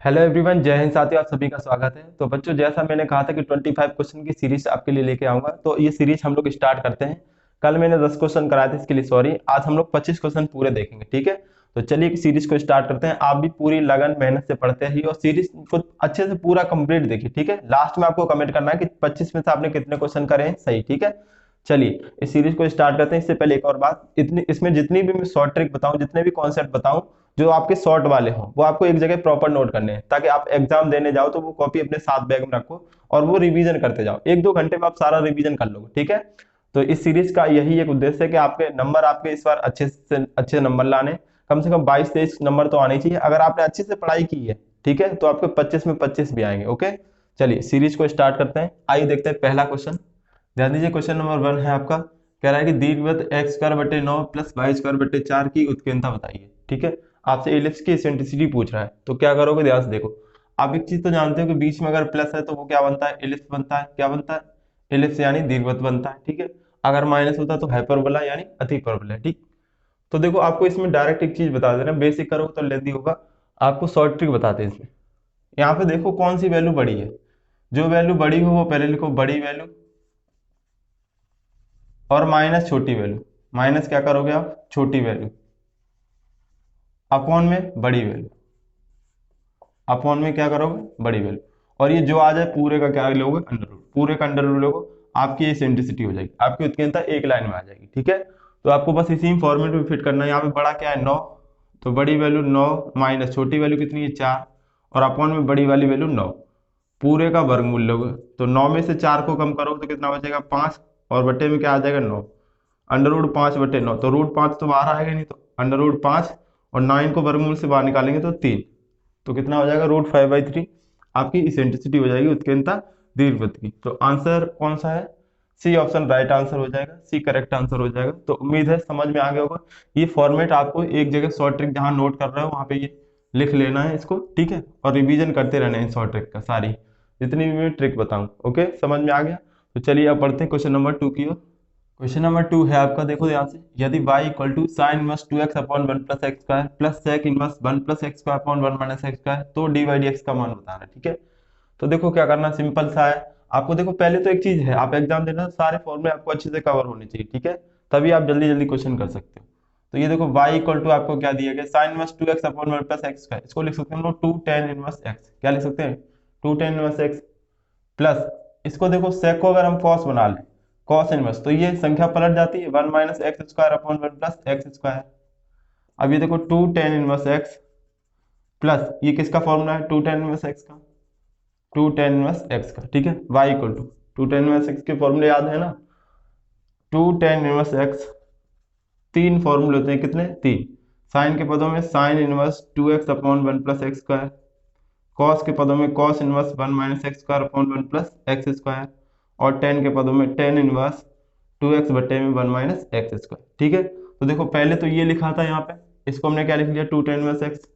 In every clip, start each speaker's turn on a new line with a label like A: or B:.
A: Hello everyone, जय हिंद साथियों, आप सभी का स्वागत है। तो बच्चों, जैसा मैंने कहा था कि 25 क्वेश्चन की सीरीज आपके लिए लेके आऊंगा, तो ये सीरीज हम लोग स्टार्ट करते हैं। कल मैंने 10 क्वेश्चन कराए थे, इसके लिए सॉरी। आज हम लोग 25 क्वेश्चन पूरे देखेंगे, ठीक है। तो चलिए सीरीज को स्टार्ट करते हैं। आप भी पूरी लगन मेहनत से पढ़ते ही और सीरीज को अच्छे से पूरा कंप्लीट देखिए, ठीक है। लास्ट में आपको कमेंट करना है कि 25 में से आपने कितने क्वेश्चन करे हैं सही, ठीक है। चलिए इस सीरीज को स्टार्ट करते हैं। इससे पहले एक और बात, इतनी इसमें जितनी भी मैं शॉर्ट ट्रिक बताऊं, जितने भी कॉन्सेप्ट बताऊं, जो आपके शॉर्ट वाले हों, वो आपको एक जगह प्रॉपर नोट करने हैं, ताकि आप एग्जाम देने जाओ तो वो कॉपी अपने साथ बैग में रखो और वो रिवीजन करते जाओ। 1-2 घंटे में आप सारा रिवीजन कर लोगे, ठीक है। तो इस सीरीज का यही एक उद्देश्य है कि आपके नंबर, आपके इस बार अच्छे से अच्छे नंबर लाने। कम से कम 22-23 नंबर तो आने चाहिए। अगर आपने अच्छे से पढ़ाई की है, ठीक है, तो आपके 25 में 25 भी आएंगे। ओके, चलिए सीरीज को स्टार्ट करते हैं। आइए देखते हैं पहला क्वेश्चन। ध्यान दीजिए, क्वेश्चन नंबर 1 है आपका। कह रहा है कि दीर्घवृत्त एक्स स्क्वायर बटे 9 प्लस वाई स्क्वायर बटे 4 की उत्कीर्णता बताइए, ठीक है। आपसे एलिप्स की एसेंट्रिसिटी पूछ रहा है, तो क्या करोगे, ध्यान से देखो। आप एक चीज तो जानते हो कि बीच में अगर प्लस है तो वो क्या बनता है, एलिप्स बनता है। क्या बनता है? एलिप्स यानी दीर्घवृत्त बनता है, ठीक है। अगर माइनस होता है तो हाइपरबोला यानी अतिपरबोला, ठीक। तो देखो, आपको इसमें डायरेक्ट एक चीज बता दे रहे हैं, बेसिक करोगे तो लेंदी होगा। आपको शॉर्ट ट्रिक बताते हैं इसमें। यहाँ पे देखो कौन सी वैल्यू बड़ी है। जो वैल्यू बड़ी हो वो पहले लिखो, बड़ी वैल्यू, और माइनस छोटी वैल्यू। माइनस क्या करोगे आप, छोटी वैल्यू, अपॉन में बड़ी वैल्यू। अपॉन में क्या करोगे, बड़ी वैल्यू। और ये जो आ जाए पूरे का क्या लोगे, अंडर रूट। पूरे का अंडर रूट लोगे, आपकी एसेंट्रिसिटी हो जाएगी, आपकी उत्कीर्णता एक लाइन में आ जाएगी, ठीक है। तो आपको बस इसी फॉर्मेट में फिट करना है। यहाँ पे बड़ा क्या है, 9। तो बड़ी वैल्यू 9 माइनस छोटी वैल्यू कितनी है, 4, और अपॉन में बड़ी वाली वैल्यू 9। पूरे का वर्गमूल लोगे, तो 9 में से 4 को कम करोगे तो कितना बचेगा, 5। और बटे में क्या आ जाएगा, 9। अंडर रूट 5/9, तो रूट 5 तो बाहर आएगा नहीं, तो अंडर रूट 5, और 9 को वर्गमूल से बाहर निकालेंगे तो 3। तो कितना हो जाएगा, √5/3। आपकी इसेंट्रिसिटी हो जाएगी, उत्कीर्णता दीर्घवृत्त की। तो आंसर कौन सा है, सी ऑप्शन राइट आंसर हो जाएगा, सी करेक्ट आंसर हो जाएगा। तो उम्मीद है समझ में आ गया होगा। ये फॉर्मेट आपको एक जगह शॉर्ट ट्रिक जहां नोट कर रहे हो वहां पे ये लिख लेना है इसको, ठीक है। और रिवीजन करते रहना है इन शॉर्ट ट्रिक का, सारी जितनी भी मैं ट्रिक बताऊं। ओके, समझ में आ गया। तो चलिए अब बढ़ते हैं क्वेश्चन नंबर 2 की ओर। क्वेश्चन नंबर 2 है आपका, देखो ध्यान से। यदि y equal to sine inverse 2x upon 1 plus x square plus sec inverse 1 plus x square upon 1 minus x square, तो डी बाई डी एक्स का मान बताना है, ठीक है। तो देखो क्या करना, सिंपल सा है। आपको देखो पहले तो एक चीज है, आप एग्जाम देना सारे फॉर्मूले आपको अच्छे से कवर होने चाहिए, ठीक है। तभी आप जल्दी जल्दी क्वेश्चन कर सकते हो। तो ये देखो y इक्वल टू आपको क्या दिया गया, sign inverse 2x upon 1 plus x square. इसको लिख सकते हैं हम लोग 2 tan इनवर्स x। क्या लिख सकते हैं, 2 tan इनवर्स x प्लस, इसको देखो सेक को अगर हम कॉस बना लें, कॉस इनवर्स, तो ये संख्या पलट जाती है, 1 minus x square upon 1 plus x square. अब ये देखो 2 tan इनवर्स x प्लस, ये किसका फॉर्मूला है, 2 tan इनवर्स x का, 2 tan इनवर्स x का, ठीक है। y equal to 2 tan inverse x के फॉर्मूले याद है ना, 2 tan इनवर्स x। तीन फॉर्मूले होते हैं, कितने, तीन। साइन के पदों में sign inverse 2x upon 1 plus x square, cos के पदों में cos inverse 1 minus x square upon 1 plus x square, और टेन के पदों में टेन इनवर्स 2x बटे में 1 माइनस एक्स स्क्वायर, ठीक है। तो देखो पहले तो ये लिखा था यहाँ पे, इसको हमने क्या लिख लिया, 2 tan इनवर्स x।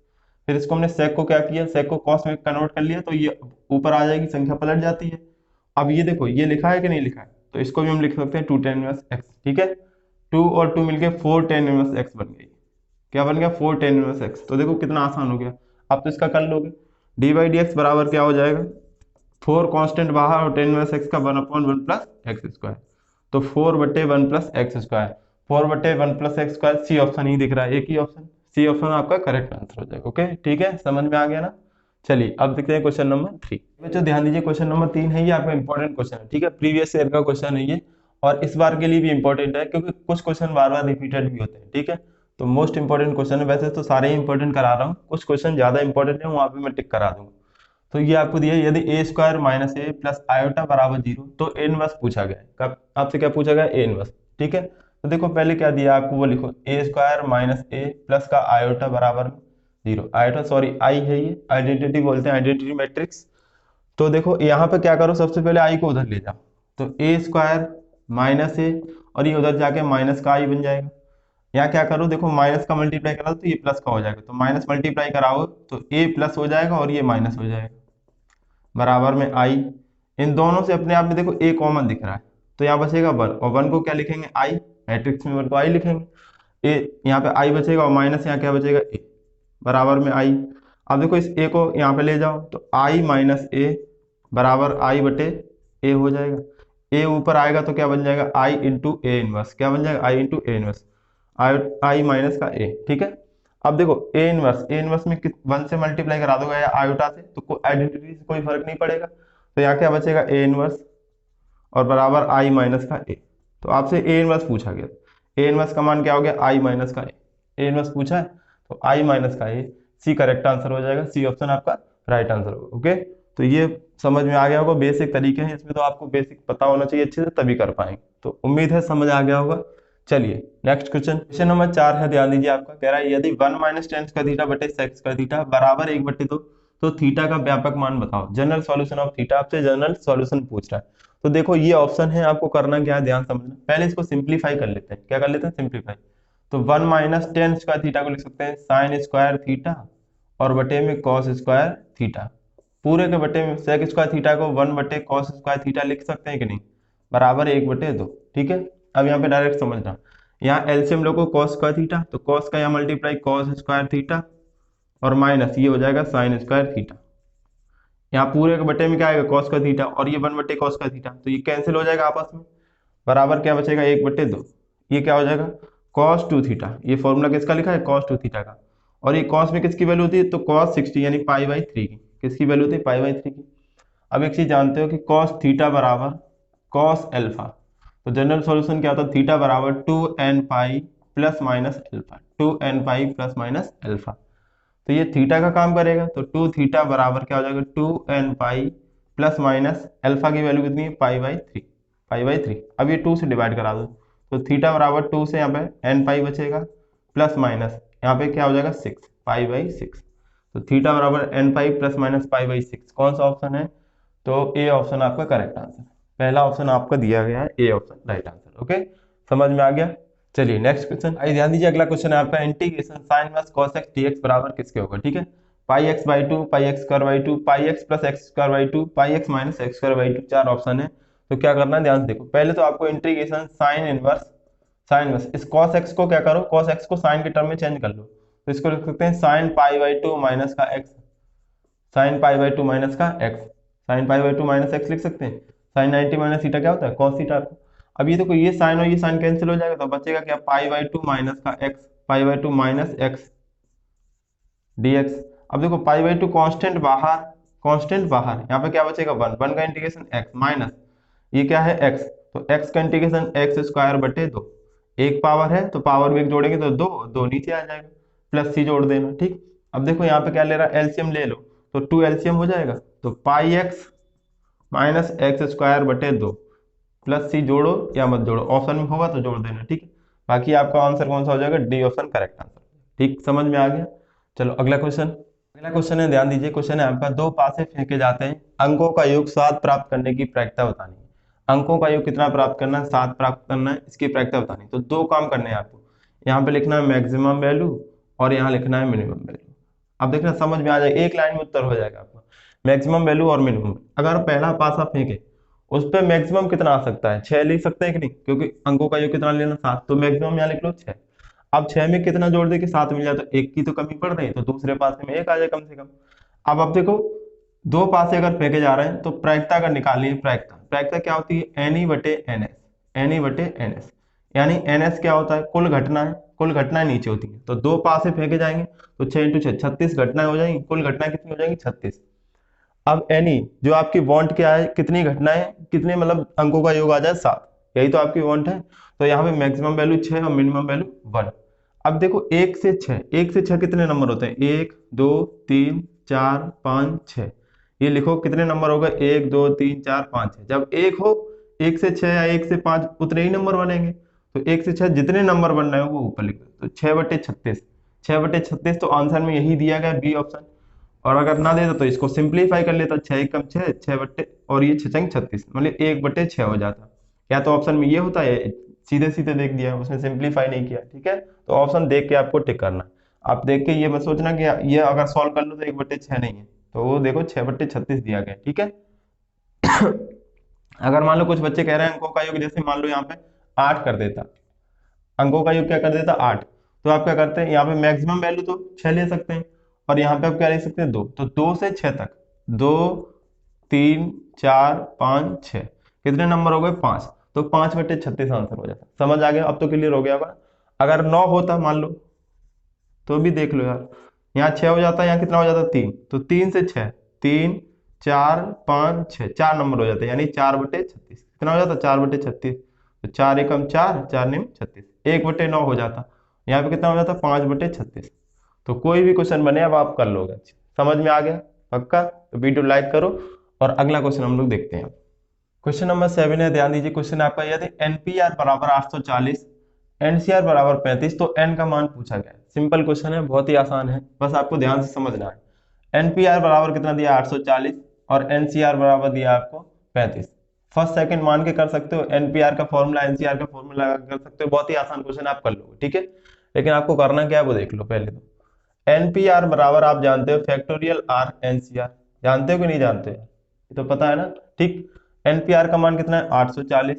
A: फिर इसको हमने सेक को क्या किया, सेक को कॉस में कन्वर्ट कर लिया, तो ये ऊपर आ जाएगी, संख्या पलट जाती है। अब ये देखो ये लिखा है कि नहीं लिखा है, तो इसको भी हम लिख सकते हैं 2 tan इनवर्स x, ठीक है। 2 और 2 मिलके 4 tan इनवर्स x बन गई। क्या बन गया, 4 tan इनवर्स x। तो देखो कितना आसान हो गया। अब तो इसका कर लोगे, डी बाई डी एक्स बराबर क्या हो जाएगा, 4 कांस्टेंट बाहर और 10 इनवर्स x का 1/1 प्लस एक्स स्क्वायर। तो 4/1 plus x square, 4/1 plus x square, C option ही दिख रहा है, एक ही ऑप्शन, सी ऑप्शन आपका करेक्ट आंसर हो जाएगा। ओके, ठीक है, समझ में आ गया ना। चलिए अब देखते हैं क्वेश्चन नंबर 3। बच्चों ध्यान दीजिए, क्वेश्चन नंबर 3 है, ये आपका इंपॉर्टेंट क्वेश्चन है, ठीक है। प्रीवियस ईयर का क्वेश्चन है ये, और इस बार के लिए भी इंपॉर्टेंट है, क्योंकि कुछ क्वेश्चन बार बार रिपीटेड भी होते हैं, ठीक है। तो मोस्ट इंपॉर्टेंट क्वेश्चन है, वैसे तो सारे ही इंपॉर्टेंट करा रहा हूँ, कुछ क्वेश्चन ज्यादा इंपॉर्टेंट है, वहां पे मैं टिक करा दूंगा। तो ये आपको दिया, यदि ए स्क्वायर माइनस ए प्लस आयोटा बराबर 0, तो ए इनवर्स पूछा गया है। कब आपसे क्या पूछा गया, ए इनवर्स, ठीक है। तो देखो पहले क्या दिया आपको, वो लिखो, ए स्क्वायर माइनस ए प्लस का आयोटा बराबर 0। आयोटा सॉरी आई है, ये आइडेंटिटी बोलते हैं, आइडेंटिटी मैट्रिक्स। तो देखो यहाँ पे क्या करो, सबसे पहले आई को उधर ले जाओ, तो ए स्क्वायर माइनस ए, और ये उधर जाके माइनस का आई बन जाएगा। यहाँ क्या करो, देखो माइनस का मल्टीप्लाई करा तो ये प्लस का हो जाएगा, तो माइनस मल्टीप्लाई कराओ तो ए प्लस हो जाएगा और ये माइनस हो जाएगा, बराबर में आई। इन दोनों से अपने आप में देखो ए कॉमन दिख रहा है, तो यहाँ बचेगा 1, और 1 को क्या लिखेंगे, आई, मैट्रिक्स में 1 को आई लिखेंगे। ए यहाँ पे आई बचेगा, और माइनस यहाँ क्या बचेगा, ए, बराबर में आई। अब देखो इस ए को यहाँ पे ले जाओ तो आई माइनस ए बराबर आई बटे ए हो जाएगा। ए ऊपर आएगा तो क्या बन जाएगा, आई इंटू ए इनवर्स, क्या बन जाएगा, I into A inverse, I minus का ए। ठीक है, अब देखो ए इनवर्स में 1 से मल्टीप्लाई करा दोगे या आयोटा से तो आइडेंटिटी से कोई फर्क नहीं पड़ेगा, तो यहाँ क्या बचेगा ए इनवर्स और बराबर आई माइनस का ए। तो आपसे ए इनवर्स पूछा गया, ए इनवर्स का मान क्या हो गया, आई माइनस का ए इनवर्स पूछा है तो आई माइनस का ए, सी करेक्ट आंसर हो जाएगा, सी ऑप्शन आपका राइट आंसर होगा। ओके, तो ये समझ में आ गया होगा, बेसिक तरीके हैं इसमें, तो आपको बेसिक पता होना चाहिए अच्छे से तभी कर पाएंगे। तो उम्मीद है समझ आ गया होगा। चलिए नेक्स्ट क्वेश्चन, क्वेश्चन नंबर 4 है, ध्यान दीजिए। आपका कह रहा है यदि 1 माइनस टेन स्क्वायर थीटा बटे सेक्स स्क्वायर थीटा बराबर 1/2 तो थीटा का व्यापक मान बताओ। जनरल सॉल्यूशन ऑफ थीटा, आपसे जनरल सॉल्यूशन पूछ रहा है। तो देखो ये ऑप्शन है, आपको करना क्या है, ध्यान समझना। पहले इसको सिंप्लीफाई कर लेते हैं, क्या कर लेते हैं, सिंप्लीफाई। तो 1 माइनस टेन स्क्वायर थीटा को लिख सकते हैं साइन स्क्वायर थीटा और बटे में कॉस स्क्वायर थीटा, पूरे के बटे में सेक स्क्वायर थीटा को 1 बटे कॉस स्क्वायर थीटा लिख सकते हैं कि नहीं, बराबर 1/2। ठीक है, अब यहाँ पे डायरेक्ट समझना, यहाँ एलसीएम लोगो कॉस स्क्वायर थीटा, तो कॉस का यहाँ मल्टीप्लाई कॉस स्क्वायर थीटा और माइनस ये हो जाएगा साइन स्क्वायर थीटा। यहाँ पूरे के बटे में क्या आएगा, कॉस का थीटा और ये 1 बटे कॉस का थीटा, तो ये कैंसिल हो जाएगा आपस में, बराबर क्या बचेगा 1/2। ये क्या हो जाएगा कॉस 2 थीटा, ये फॉर्मूला किसका लिखा है, कॉस 2 थीटा का। और ये कॉस में किसकी वैल्यू होती है, तो कॉस 60 यानी पाई/3 की, किसकी वैल्यू होती है, पाई/3 की। अब एक चीज जानते हो कि कॉस थीटा बराबर कॉस अल्फा, तो जनरल सॉल्यूशन क्या होता है, थीटा बराबर 2n pi plus minus alpha, 2n pi plus minus alpha. तो ये थीटा का काम करेगा, तो 2 थीटा बराबर क्या हो जाएगा 2n pi plus minus alpha की वैल्यू कितनी है, पाई/3, पाई/3। अब ये 2 से डिवाइड करा दो, तो थीटा बराबर 2 से यहाँ पे n पाई बचेगा प्लस माइनस यहाँ पे क्या हो जाएगा 6 पाई/6। तो थीटा बराबर n पाई प्लस माइनस पाई/6, कौन सा ऑप्शन है, तो ए ऑप्शन आपका करेक्ट आंसर, पहला ऑप्शन आपका दिया गया है A option right answer. Okay, समझ में आ गया। चलिए नेक्स्ट क्वेश्चन, आइए ध्यान दीजिए। अगला क्वेश्चन है आपका integration sine inverse cos x dx बराबर किसके होगा। ठीक है, pi x by two, pi x square by two, pi x plus x square by two, pi x minus x square by two, 4 option है। तो क्या करना है, ध्यान से देखो। पहले तो आपको इंटीग्रेशन साइन इनवर्स इस cos x को क्या करो, cos x को साइन के टर्म में चेंज कर लो, तो इसको लिख सकते हैं साइन पाई/2 माइनस का x, साइन पाई/2 माइनस का x, साइन पाई/2 माइनस x लिख सकते हैं। साइन 90 माइनस थीटा क्या होता है, cos थीटा। अब ये देखो ये साइन और ये साइन कैंसिल हो जाएगा, तो बचेगा क्या, पाई/2 माइनस का x, पाई/2 माइनस x dx। अब देखो पाई/2 कांस्टेंट बाहर, कांस्टेंट बाहर, यहाँ पे क्या बचेगा 1, 1 का इंटीग्रेशन x माइनस ये क्या है x, तो x का इंटीग्रेशन x स्क्वायर बटे 2, एक पावर है तो पावर भी एक जोड़ेंगे तो 2, 2 नीचे आ जाएगा, प्लस सी जोड़ देना। ठीक, अब देखो यहाँ पे क्या ले रहा है, एलसीएम ले लो, तो 2 एलसीएम हो जाएगा, तो पाई एक्स माइनस एक्स स्क्वायर बटे 2 प्लस सी जोड़ो या मत जोड़ो, ऑप्शन में होगा तो जोड़ देना। ठीक है, बाकी आपका आंसर कौन सा हो जाएगा, डी ऑप्शन करेक्ट आंसर। ठीक, समझ में आ गया। चलो अगला क्वेश्चन, अगला क्वेश्चन है, ध्यान दीजिए। क्वेश्चन है आपका, दो पासे फेंके जाते हैं, अंकों का योग 7 प्राप्त करने की प्रायिकता बतानी है। अंकों का योग कितना प्राप्त करना है, 7 प्राप्त करना है, इसकी प्रायिकता बतानी है। तो दो काम करने हैं आपको, यहाँ पे लिखना है मैक्सिमम वैल्यू और यहाँ लिखना है मिनिमम वैल्यू। अब देखना समझ में आ जाएगा, एक लाइन में उत्तर हो जाएगा आपका, मैक्सिमम वैल्यू और मिनिमम। अगर पहला पासा फेंके उस पर मैक्सिमम कितना आ सकता है, 6 लिख सकते हैं कि नहीं, क्योंकि अंकों का योग कितना लेना 7, तो मैक्सिमम यहाँ लिख लो 6। अब 6 में कितना जोड़ दे कि 7 मिल जाए, तो एक की तो कमी पड़ रही है, तो दूसरे पासे में एक आ जाए कम से कम। अब देखो दो पासे अगर फेंके जा रहे हैं तो प्रायिकता अगर निकालिए, प्रायिकता प्रायिकता क्या होती है, एन ई बटे एन एस, एन ई बटे एन एस, यानी एन एस क्या होता है, कुल घटनाएं, कुल घटनाएं नीचे होती है। तो दो पासे फेंके जाएंगे तो 6 इंटू 6 36 घटनाएं हो जाएंगी, कुल घटनाएं कितनी हो जाएंगी 36। अब एनी जो आपकी वांट क्या है, कितनी घटनाएं, कितने मतलब अंकों का योग आ जाए 7, यही तो आपकी वांट है। तो यहाँ पे मैक्सिमम वैल्यू 6 और मिनिमम वैल्यू 1। अब देखो 1 से 6, 1 से 6 कितने नंबर होते हैं, 1 2 3 4 5 6, ये लिखो कितने नंबर हो गए, 1 2 3 4 5 6। जब एक हो 1 से 6 या 1 से 5 उतने ही नंबर बनेंगे, तो 1 से 6 जितने नंबर बन रहे हो वो ऊपर लिख दो, तो 6/36, 6/36, तो आंसर में यही दिया गया बी ऑप्शन। और अगर ना देता तो इसको सिंप्लीफाई कर लेता, 6 कम 6, 6 बट्टे और ये 6 36, मतलब 1/6 हो जाता। या तो ऑप्शन में ये होता है, सीधे सीधे देख दिया, उसने सिंप्लीफाई नहीं किया। ठीक है, तो ऑप्शन देख के आपको टिक करना। आप देख के ये मत सोचना कि ये अगर सॉल्व कर लो तो 1/6 नहीं है, तो वो देखो 6/36 दिया गया। ठीक है अगर मान लो कुछ बच्चे कह रहे हैं अंकों का योग, जैसे मान लो यहाँ पे 8 कर देता, अंकों का योग क्या कर देता 8, तो आप क्या करते हैं, यहाँ पे मैक्सिमम वैल्यू तो 6 ले सकते हैं और यहाँ पे आप क्या लिख सकते हैं 2, तो 2 से 6 तक 2 3 4 5 6 कितने नंबर हो गए 5, तो 5/36 आंसर हो जाता। समझ आ गया? अब तो क्लियर हो गया होगा। अगर 9 होता मान लो तो भी देख लो यार, यहाँ 6 हो जाता, यहाँ कितना हो जाता 3, तो 3 से 6 3 4 5 6 4 नंबर हो जाते, यानी 4/36 कितना हो जाता 4/36, तो 4 एकम 4 4 निम 36, 1/9 हो जाता, यहाँ पे कितना हो जाता 5/36। तो कोई भी क्वेश्चन बने अब आप कर लोगे। अच्छा समझ में आ गया पक्का? तो वीडियो लाइक करो और अगला क्वेश्चन हम लोग देखते हैं। क्वेश्चन नंबर 7 है, ध्यान दीजिए। क्वेश्चन आपका यदि एनपीआर बराबर 840, एनसीआर बराबर 35, तो एन का मान पूछा गया है। सिंपल क्वेश्चन है, बहुत ही आसान है, बस आपको ध्यान से समझना है। एनपीआर बराबर कितना दिया 840 और एनसीआर बराबर दिया आपको 35। फर्स्ट सेकंड मान के कर सकते हो, एनपीआर का फॉर्मूला एनसीआर का फॉर्मूला लगा के कर सकते हो, बहुत ही आसान क्वेश्चन आप कर लोगे, ठीक है। लेकिन आपको करना क्या है वो देख लो पहले। तो एनपीआर बराबर आप जानते हो फैक्टोरियल आर एनसीआर, जानते हो कि नहीं जानते हो? ये तो पता है ना, ठीक। एनपीआर का मान कितना है 840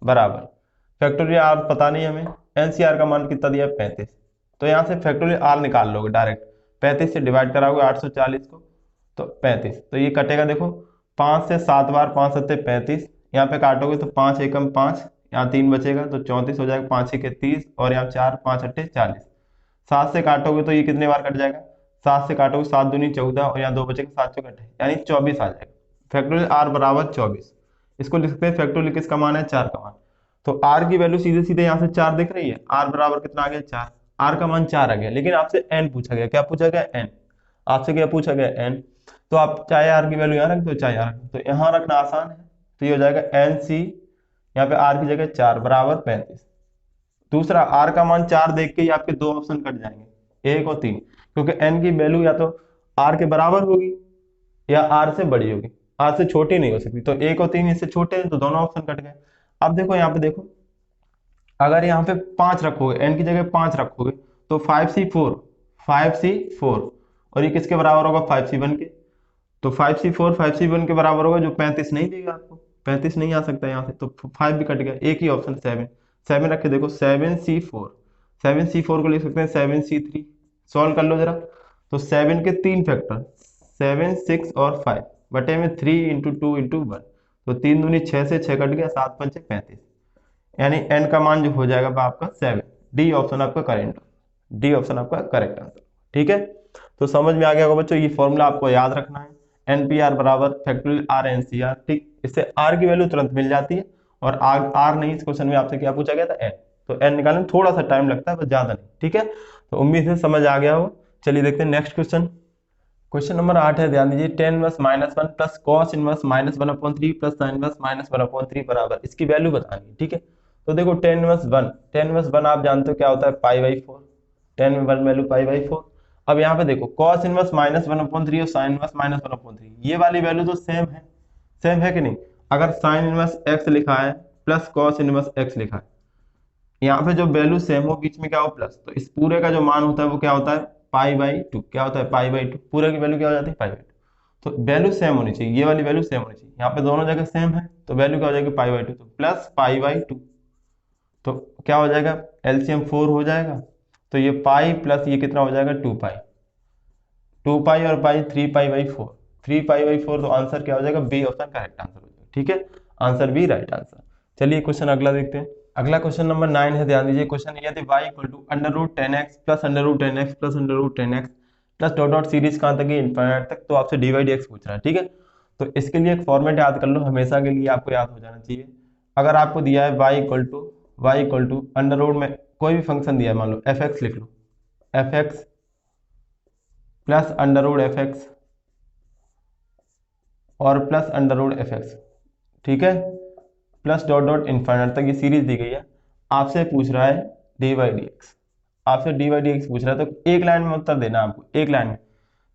A: बराबर फैक्टोरियल आर पता नहीं हमें, एनसीआर का मान कितना दिया 35, तो यहाँ से फैक्टोरियल आर निकाल लोगे डायरेक्ट, 35 से डिवाइड कराओगे 840 को तो 35, तो ये कटेगा देखो 5 से 7 बार 5 सत्ते 35, यहाँ पे काटोगे तो 5 एकम 5, यहाँ 3 बचेगा तो 34 हो जाएगा, 5 के 30 और यहाँ 4 5 अट्ठे 40, 7 से काटोगे तो ये कितने बार कट जाएगा, 7 से काटोगे 7 दूनी 14 और यहाँ 2 बचेगा 7 चौक 28, यानी 24 आ जाएगा। फैक्टोरियल आर बराबर 24, इसको लिख सकते हैं फैक्टोरियल किसका मान है 4 का मान। तो आर की वैल्यू सीधे सीधे यहाँ से 4 दिख रही है, आर बराबर कितना आ गया 4, आर का मान 4 आ गया। लेकिन आपसे एन पूछा गया, क्या पूछा गया एन, आपसे क्या पूछा गया एन, तो आप चाहे आर की वैल्यू यहाँ रख दो चाहे यहाँ रख दो, तो यहाँ रखना आसान है, तो ये हो जाएगा एन सी, यहाँ पे आर की जगह 4 बराबर 35। दूसरा आर का मान 4 देख के ही आपके दो ऑप्शन कट जाएंगे, 1 और 3, क्योंकि एन की वैल्यू या तो आर के बराबर होगी या आर से बड़ी होगी, आर से छोटी नहीं हो सकती, तो 1 और 3 इससे छोटे हैं तो दोनों ऑप्शन कट गए। अब देखो यहाँ पे देखो, अगर यहाँ पे 5 रखोगे एन की जगह 5 रखोगे तो 5C4 और ये किसके बराबर होगा 5C1 के, तो 5C1 के बराबर होगा, जो 35 नहीं देगा आपको, 35 नहीं आ सकता यहाँ से, तो 5 भी कट गया, एक ही ऑप्शन 7, 7 रख के देखो 7C4 को लिख सकते हैं 7C3, सॉल्व कर लो जरा, तो 7 के 3 फैक्टर 7 6 और 5 बटे में 3 इंटू 2 इंटू 1, तो 3 दूनी 6 से 6 कट गया, 7 5 35, यानी एन का मान जो हो जाएगा वो आपका 7, डी ऑप्शन आपका करेक्ट, डी ऑप्शन आपका करेक्ट आंसर, ठीक है। तो समझ में आ गया होगा बच्चों, ये फॉर्मूला आपको याद रखना है, एनपीआर बराबर फैक्टोरियल आर एनसीआर, ठीक। इससे आर की वैल्यू तुरंत मिल जाती है, और आर नहीं, इस क्वेश्चन में आपसे क्या पूछा गया था एन, तो एन निकालने में थोड़ा सा टाइम लगता है बस, ज्यादा नहीं, ठीक है। तो उम्मीद है समझ आ गया हो। चलिए देखते हैं नेक्स्ट क्वेश्चन। क्वेश्चन नंबर 8 है, ध्यान दीजिए। tan inverse -1 plus cos inverse -1/3 plus sin inverse -1/3 बराबर, इसकी वैल्यू बतानी है, ठीक है। तो देखो tan इनवर्स 1 आप जानते हो क्या होता है π/4, tan 1 वैल्यू π/4। अब यहाँ पे देखो cos इनवर्स -1/3 और sin इनवर्स -1/3, ये वाली वैल्यू तो सेम है कि नहीं। अगर sin इनवर्स x लिखा है प्लस cos इनवर्स x लिखा है, यहाँ पे जो वैल्यू सेम हो बीच में क्या हो प्लस, तो इस पूरे का जो मान होता है वो क्या होता है π/2, क्या होता है π/2, पूरे की वैल्यू क्या हो जाती है π/2, तो वैल्यू सेम होनी चाहिए, ये वाली वैल्यू सेम होनी चाहिए, यहाँ पे दोनों जगह सेम है तो वैल्यू क्या हो जाएगी π/2, तो प्लस π/2, तो क्या हो जाएगा एलसीएम 4 हो जाएगा, तो ये पाई प्लस ये कितना हो जाएगा 2 पाई और पाई 3π/4, 3π/4, तो आंसर क्या हो जाएगा बी ऑप्शन करेक्ट आंसर हो जाएगा, ठीक है, आंसर बी राइट आंसर। चलिए क्वेश्चन अगला देखते हैं। अगला क्वेश्चन नंबर 9 है, ध्यान दीजिए। क्वेश्चन यदि y equal to √10x plus √10x plus √10x plus dot dot series कहाँ तक है इनफाइनाइट तक, तो आपसे dy/dx पूछ रहा है, ठीक है। तो इसके लिए एक फॉर्मेट याद कर लो, हमेशा के लिए आपको याद हो जाना चाहिए। अगर आपको दिया है y equal to under root में कोई भी फंक्शन दिया है, मान लो fx लिख लो, fx plus under root fx और प्लस अंडर रूट fx, ठीक है, प्लस डॉट डॉट इनफाइनाइट तक ये सीरीज दी गई है। आपसे पूछ रहा है dy/dx, आपसे dy/dx पूछ रहा है, तो एक लाइन में उत्तर देना आपको, एक लाइन में।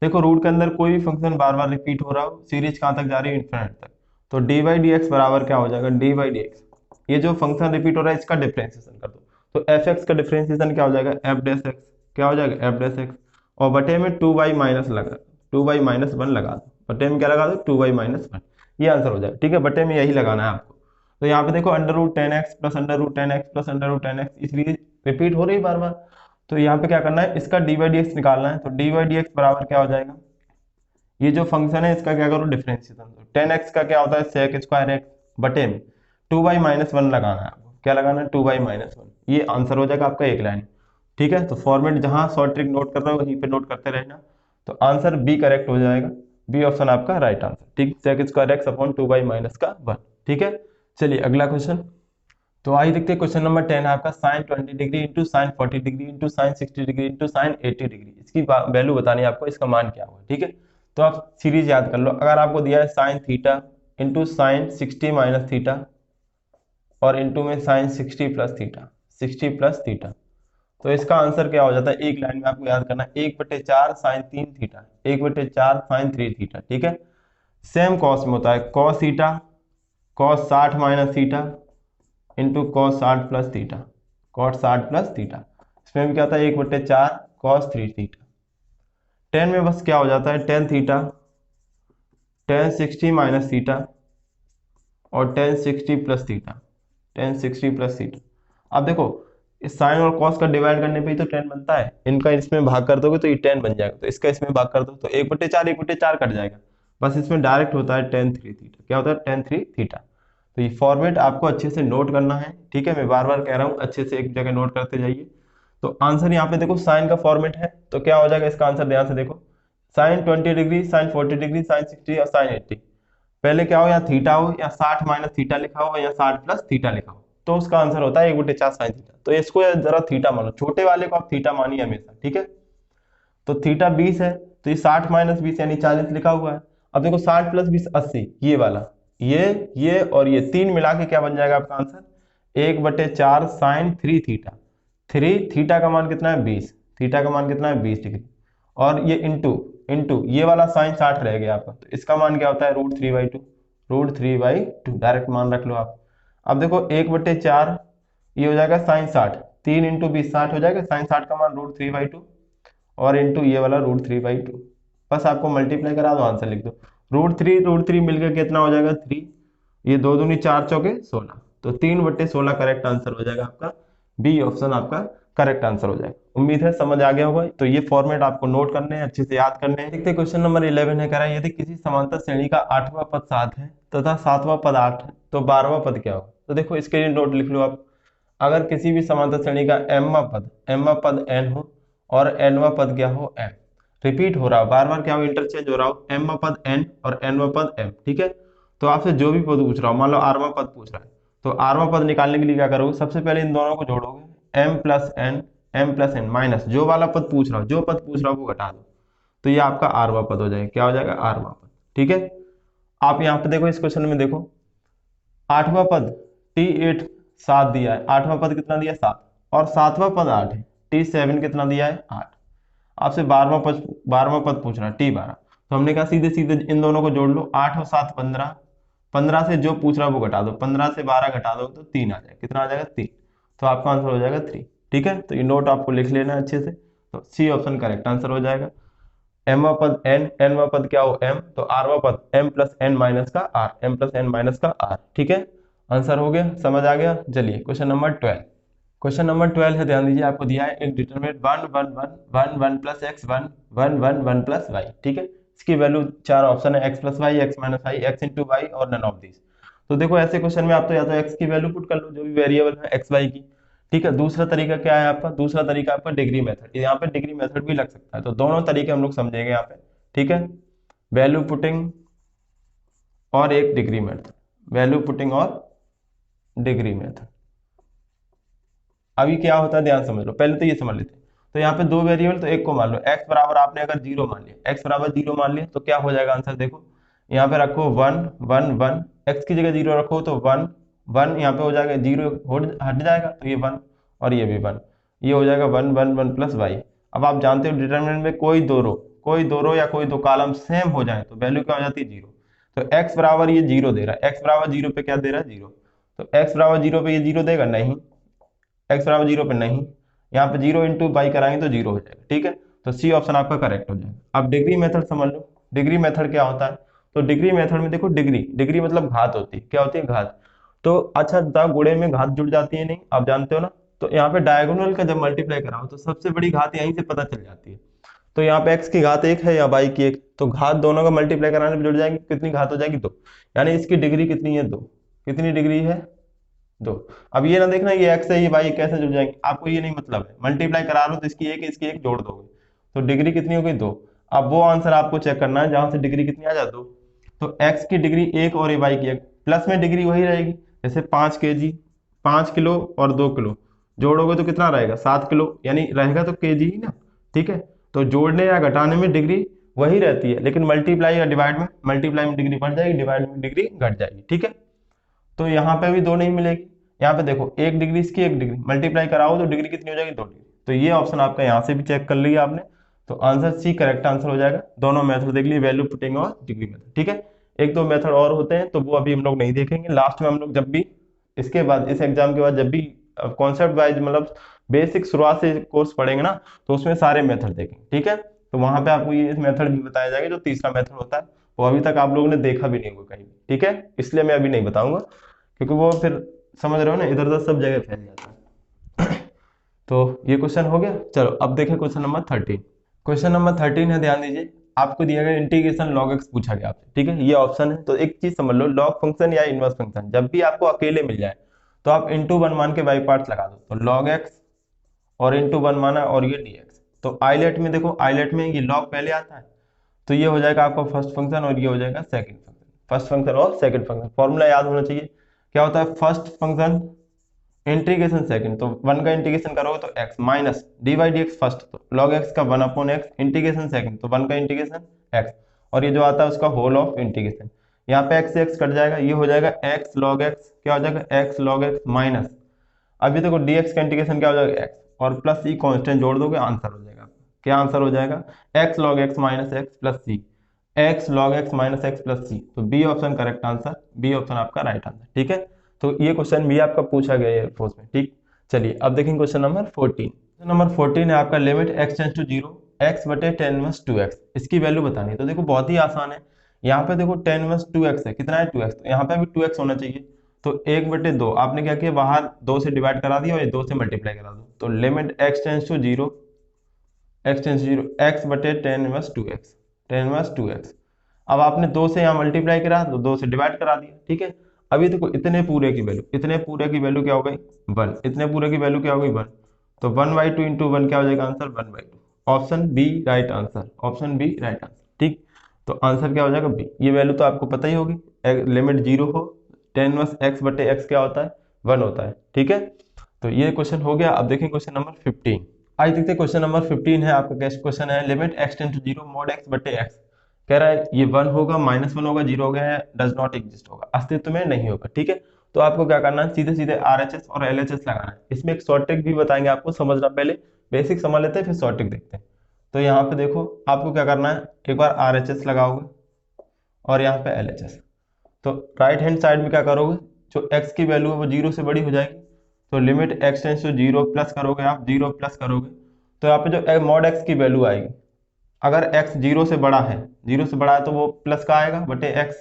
A: देखो रूट के अंदर कोई भी फंक्शन बार बार रिपीट हो रहा हो, सीरीज कहाँ तक जा रही है इनफाइनाइट तक, तो dy/dx बराबर क्या हो जाएगा dy/dx, ये जो फंक्शन रिपीट हो रहा है इसका डिफरेंशिएशन कर दो, तो fx का डिफरेंशिएशन क्या हो जाएगा f'(x), क्या हो जाएगा f'(x), और बटे में 2y माइनस लगा, 2y-1 लगा दो, बटे में क्या लगा दो 2y-1, ये आंसर हो जाएगा, ठीक है, बटे में यही लगाना है आपको। तो यहाँ पे देखो √10x plus √10x plus √10x, इसलिए रिपीट हो रही है बार बार, तो यहाँ पे क्या करना है, इसका डी बाई डी एक्स निकालना है। तो डी बाई डी एक्स बराबर क्या हो जाएगा, ये जो फंक्शन है इसका क्या करो, डिफरेंशिएशन। 10x का क्या होता है, सेक स्क्वायर एक्स बटे में 2/-1 लगाना है आपको। क्या लगाना है, 2/-1। ये आंसर हो जाएगा आपका एक लाइन। ठीक है, तो फॉर्मेट जहां शॉर्ट ट्रिक नोट कर रहे हो वहीं पे नोट करते रहना। तो आंसर बी करेक्ट हो जाएगा, बी ऑप्शन आपका राइट आंसर। ठीक, सेक स्क्वायर एक्स अपॉन 2/-1। ठीक है, चलिए अगला क्वेश्चन। तो आइए देखते हैं क्वेश्चन नंबर 10 है आपका, sine 20 degree into sine 40 degree into sine 60 degree into sine 80 degree. इसकी वैल्यू बतानी है आपको, इसका मान क्या होगा। ठीक है, तो आप सीरीज याद कर लो। अगर आपको दिया है sine theta into sine 60 minus theta और इंटू में sine 60 plus theta, 60 plus theta, तो इसका आंसर क्या हो जाता है, एक लाइन में आपको याद करना है 1/4 साइन 3 थीटा, 1/4 साइन 3 थीटा। ठीक है, सेम कॉस में होता है cos theta, cos 60 minus theta into cos 60 plus theta, cos 60 plus theta. इसमें भी क्या होता है 1/4 कॉस 3 थीटा। 10 में बस क्या हो जाता है, tan theta, tan 60 minus theta और tan 60 plus theta, tan 60 plus theta. अब देखो इस साइन और कॉस का डिवाइड करने पे ही तो 10 बनता है, इनका इसमें भाग कर दोगे तो ये 10 बन जाएगा, तो इसका इसमें भाग कर दो तो 1/4 कट जाएगा। बस इसमें डायरेक्ट होता है टेन 3 थीटा। क्या होता है, टेन 3 थीटा। तो ये फॉर्मेट आपको अच्छे से नोट करना है। ठीक है, मैं बार बार कह रहा हूँ, अच्छे से एक जगह नोट करते जाइए। तो आंसर यहाँ पे देखो साइन का फॉर्मेट है, तो क्या हो जाएगा इसका आंसर, ध्यान से देखो, sine 20 degree, sine 40 degree, sine 60 और साइन 80। पहले क्या हो, या थीटा हो या 60 माइनस थीटा लिखा हो या 60 प्लस थीटा लिखा हो, तो उसका आंसर होता है 1/4 साइन थीटा। तो इसको जरा थीटा मानो, छोटे वाले को आप थीटा मानिए हमेशा। ठीक है, तो थीटा 20 है, तो ये 60 माइनस 20 यानी 40 लिखा हुआ है। अब देखो 60 प्लस 20 80, ये वाला, ये और ये तीन मिला के क्या बन जाएगा आपका आंसर, 1/4 साइन 3 थीटा। 3 थीटा का मान कितना है 20, थीटा का मान कितना है 20 डिग्री, और ये इंटू इंटू ये वाला साइन 60 रह गया आपका, तो इसका मान क्या होता है √3/2, √3/2 डायरेक्ट मान रख लो आप। अब देखो 1/4 ये हो जाएगा साइन 60, 3 इंटू 20 60 हो जाएगा, साइन 60 का मान √3/2 और इंटू ये वाला √3/2। बस आपको मल्टीप्लाई करा दो, आंसर लिख दो। √3 मिलकर कितना हो जाएगा 3, ये 2 दूनी 4 चौके 16, तो 3/16 करेक्ट आंसर हो जाएगा आपका, बी ऑप्शन आपका करेक्ट आंसर हो जाएगा। उम्मीद है समझ आ गया होगा। तो ये फॉर्मेट आपको नोट करने हैं, अच्छे से याद करने हैं। देखते हैं क्वेश्चन नंबर 11 है, कह रहा है यदि किसी समांतर श्रेणी का 8वां पद 7 है तथा 7वां पद 8 है तो 12वां पद क्या होगा। तो देखो इसके लिए नोट लिख लो आप। अगर किसी भी समांतर श्रेणी का m वां पद n हो और n वां पद क्या हो m, रिपीट हो रहा हो बार बार, क्या हो इंटरचेंज हो रहा हो, m वां पद n और n वां पद m। ठीक है, तो आपसे जो भी पद पूछ रहा हो, मान लो r वां पद पूछ रहा है, तो r वां पद निकालने के लिए क्या करोगे, सबसे पहले इन दोनों को जोड़ोगे, m+n माइनस जो वाला पद पूछ रहा हो, जो पद पूछ रहा हो वो घटा दो, तो ये आपका r वां पद हो जाएगा। क्या हो जाएगा, r वां पद। ठीक है, आप यहाँ पे देखो इस क्वेश्चन में देखो 8वां पद T8 7 दिया है, 8वां पद कितना दिया 7, और 7वां पद 8 है, T7 कितना दिया है 8। आपसे 12वां पद पूछ रहा है T12, तो हमने कहा सीधे सीधे इन दोनों को जोड़ लो, 8 और 7 15, 15 से जो पूछ रहा है वो घटा दो, 15 से 12 घटा दो तो 3 आ जाएगा, कितना आ जाएगा 3, तो आपका आंसर हो जाएगा 3। ठीक है, तो ये नोट आपको लिख लेना है अच्छे से, तो सी ऑप्शन करेक्ट आंसर हो जाएगा। m वां पद n, n वां पद क्या हो m, तो r वां पद m+n माइनस का r, m+n माइनस का r। ठीक है, आंसर हो गया, समझ आ गया। चलिए क्वेश्चन नंबर 12, क्वेश्चन नंबर 12 है, ध्यान दीजिए, आपको दिया है एक determinant 1 1 1 1 1 plus x 1 1 1 1 plus y. ठीक है, इसकी वैल्यू चार ऑप्शन है, x plus y, x minus y, x into y और नन ऑफ दिस। तो देखो ऐसे क्वेश्चन में आप तो या तो x की वैल्यू पुट कर लो, जो भी वेरिएबल है एक्स वाई की। ठीक है, दूसरा तरीका क्या है आपका, दूसरा तरीका आपका डिग्री मेथड, यहाँ पे डिग्री मेथड भी लग सकता है, तो दोनों तरीके हम लोग समझेंगे यहाँ पे। ठीक है, वैल्यू पुटिंग और एक डिग्री मेथड, वैल्यू पुटिंग और डिग्री मेथड। अभी क्या होता है ध्यान समझ लो, पहले तो ये समझ लेते हैं। तो यहाँ पे दो वेरिएबल, तो एक को मान लो x बराबर, आपने अगर 0 मान लिया, x बराबर 0 मान लिया तो क्या हो जाएगा आंसर, देखो यहाँ पे रखो 1 1 1, x की जगह 0 रखो तो 1 1, यहाँ पे हो जाएगा 0 हट जाएगा तो ये 1 और ये भी 1, ये हो जाएगा 1 1 1 प्लस वाई। अब आप जानते हो डिटरमिनेंट में कोई दो रो या कोई दो कॉलम सेम हो जाए तो वैल्यू क्या हो जाती है 0। तो x बराबर ये 0 दे रहा है, x बराबर 0 पे क्या दे रहा है 0, तो x बराबर 0 पे ये 0 देगा नहीं, x बराबर 0 पे नहीं, यहाँ पे 0 इंटू बाई कराएंगे तो 0 हो जाएगा। ठीक है, तो सी ऑप्शन आपका करेक्ट हो जाएगा। अब डिग्री मेथड समझ लो, डिग्री मेथड क्या होता है, तो डिग्री मेथड में देखो डिग्री मतलब घात होती है, क्या होती है घात। तो अच्छा गुणे में घात जुड़ जाती है नहीं, आप जानते हो ना, तो यहाँ पे डायगोनल का जब मल्टीप्लाई कराओ तो सबसे बड़ी घात यहीं से पता चल जाती है। तो यहाँ पे x की घात 1 है या y की 1, तो घात दोनों का मल्टीप्लाई कराने पे जुड़ जाएंगे, कितनी घात हो जाएगी 2, यानी इसकी डिग्री कितनी है 2, कितनी डिग्री है 2। अब ये ना देखना ये x है ये y कैसे जुड़ जाएंगे, आपको ये नहीं मतलब है, मल्टीप्लाई करा लो तो इसकी एक जोड़ दोगे तो डिग्री कितनी हो गई 2। अब वो आंसर आपको चेक करना है जहां से डिग्री कितनी आ जाए 2, तो x की डिग्री 1 और y की 1, प्लस में डिग्री वही रहेगी, जैसे 5 kg, 5 किलो और 2 किलो जोड़ोगे तो कितना रहेगा 7 किलो, यानी रहेगा तो केजी ही ना, ठीक है। तो जोड़ने या घटाने में डिग्री वही रहती है, लेकिन मल्टीप्लाई या डिवाइड में, मल्टीप्लाई में डिग्री बढ़ जाएगी, डिवाइड में डिग्री घट जाएगी, ठीक है। तो यहाँ पे भी 2 नहीं मिलेगी, यहाँ पे देखो 1 डिग्री इसकी 1 डिग्री मल्टीप्लाई कराओ तो डिग्री कितनी हो जाएगी 2 डिग्री। तो ये ऑप्शन आपका यहाँ से भी चेक कर लिया आपने, तो आंसर सी करेक्ट आंसर हो जाएगा। दोनों मेथड देख लिए, वैल्यू पुटिंग और डिग्री मेथड, ठीक है। एक दो मेथड और होते हैं तो वो अभी हम लोग नहीं देखेंगे, लास्ट में हम लोग जब भी इसके बाद इस एग्जाम के बाद जब भी कॉन्सेप्ट वाइज मतलब बेसिक शुरुआत से कोर्स पढ़ेंगे ना तो उसमें सारे मेथड देखेंगे, ठीक है। तो वहां पे आपको ये मेथड भी बताया जाएगा, जो तीसरा मेथड होता है वो अभी तक आप लोगों ने देखा भी नहीं होगा कहीं भी, ठीक है, इसलिए मैं अभी नहीं बताऊंगा, क्योंकि वो फिर समझ रहे हो ना इधर उधर सब जगह फैल जाता है। तो ये क्वेश्चन हो गया। चलो अब देखें क्वेश्चन नंबर 13। क्वेश्चन नंबर 13 है, ध्यान दीजिए, आपको दिया गया इंटीग्रेशन log x पूछा गया आपसे, ठीक है, ये ऑप्शन है। तो एक चीज समझ लो, log फंक्शन या इनवर्स फंक्शन जब भी आपको अकेले मिल जाए तो आप इंटू 1 मान के बाई पार्ट्स लगा दो, तो log x और इंटू 1 माना और ये dx। तो आइलेट में देखो, आइलेट में ये log पहले आता है, तो ये हो जाएगा आपका फर्स्ट फंक्शन और ये हो जाएगा सेकंड फंक्शन, फर्स्ट फंक्शन और सेकंड फंक्शन। फॉर्मूला याद होना चाहिए, क्या होता है फर्स्ट फंक्शन इंटीग्रेशन सेकंड, तो 1 का इंटीग्रेशन करोगे तो x minus D by d x first, तो log x का 1 अपॉन एक्स इंटीग्रेशन सेकंड, तो 1 का इंटीग्रेशन x, और ये जो आता है उसका होल ऑफ इंटीग्रेशन। यहाँ पे x से x कट जाएगा, ये हो जाएगा x log x, क्या हो जाएगा x log x माइनस, अभी देखो dx का इंटीग्रेशन क्या हो जाएगा x, और प्लस ई कांस्टेंट जोड़ दोगे आंसर हो जाएगा, क्या आंसर हो जाएगा x log x minus x plus C, x log x minus x plus C. तो B option correct answer, B option आपका राइट आंसर, ठीक है। तो ये क्वेश्चन भी आपका पूछा गया है एयरफोर्स में, ठीक। चलिए अब देखेंगे क्वेश्चन नंबर 14। क्वेश्चन नंबर 14 है आपका, limit x tends to 0 x बटे 10 इनवर्स 2x, इसकी वैल्यू बतानी है। तो देखो बहुत ही आसान है, यहाँ पे देखो 10 इनवर्स 2x है, कितना है 2x, तो यहाँ पे भी 2x होना चाहिए। तो 1/2 आपने क्या किया, बाहर 2 से डिवाइड करा दिया और ये 2 से मल्टीप्लाई करा दो, तो limit x tends to 0 x बटे 10 इनवर्स 2x, 10 इनवर्स 2x। अब आपने 2 से यहाँ मल्टीप्लाई करा तो 2 से डिवाइड करा दिया, ठीक है। अभी देखो इतने पूरे की वैल्यू, इतने पूरे की वैल्यू क्या हो गई 1, इतने पूरे की वैल्यू क्या हो गई 1, तो 1/2 इंटू 1 क्या हो जाएगा answer 1/2, option B right answer, option B right answer, ठीक। तो आंसर क्या हो जाएगा बी। ये वैल्यू तो आपको पता ही होगी, लिमिट 0 हो 10 इनवर्स x बटे x क्या होता है 1 होता है, ठीक है। तो ये क्वेश्चन हो गया। अब देखें क्वेश्चन नंबर 15। आज देखते हैं क्वेश्चन नंबर 15 है आपका, कैसे क्वेश्चन है, limit x tend to 0 mod x बटे x, कह रहा है ये 1 होगा -1 होगा 0 हो गया है, डज नॉट एग्जिस्ट होगा, अस्तित्व में नहीं होगा, ठीक है। तो आपको क्या करना है, सीधे सीधे RHS और LHS लगाना है। इसमें एक शॉर्ट ट्रिक भी बताएंगे आपको, समझना पहले बेसिक समझ लेते हैं फिर शॉर्ट ट्रिक देखते हैं। तो यहाँ पे देखो आपको क्या करना है, एक बार RHS लगाओगे और यहाँ पे LHS, तो राइट हैंड साइड में क्या करोगे, जो x की वैल्यू है वो 0 से बड़ी हो जाएगी, तो limit x tends to 0 plus करोगे आप, 0 प्लस करोगे तो यहाँ पे जो मॉड x की वैल्यू आएगी, अगर x 0 से बड़ा है, 0 से बड़ा है तो वो प्लस का आएगा बटे x,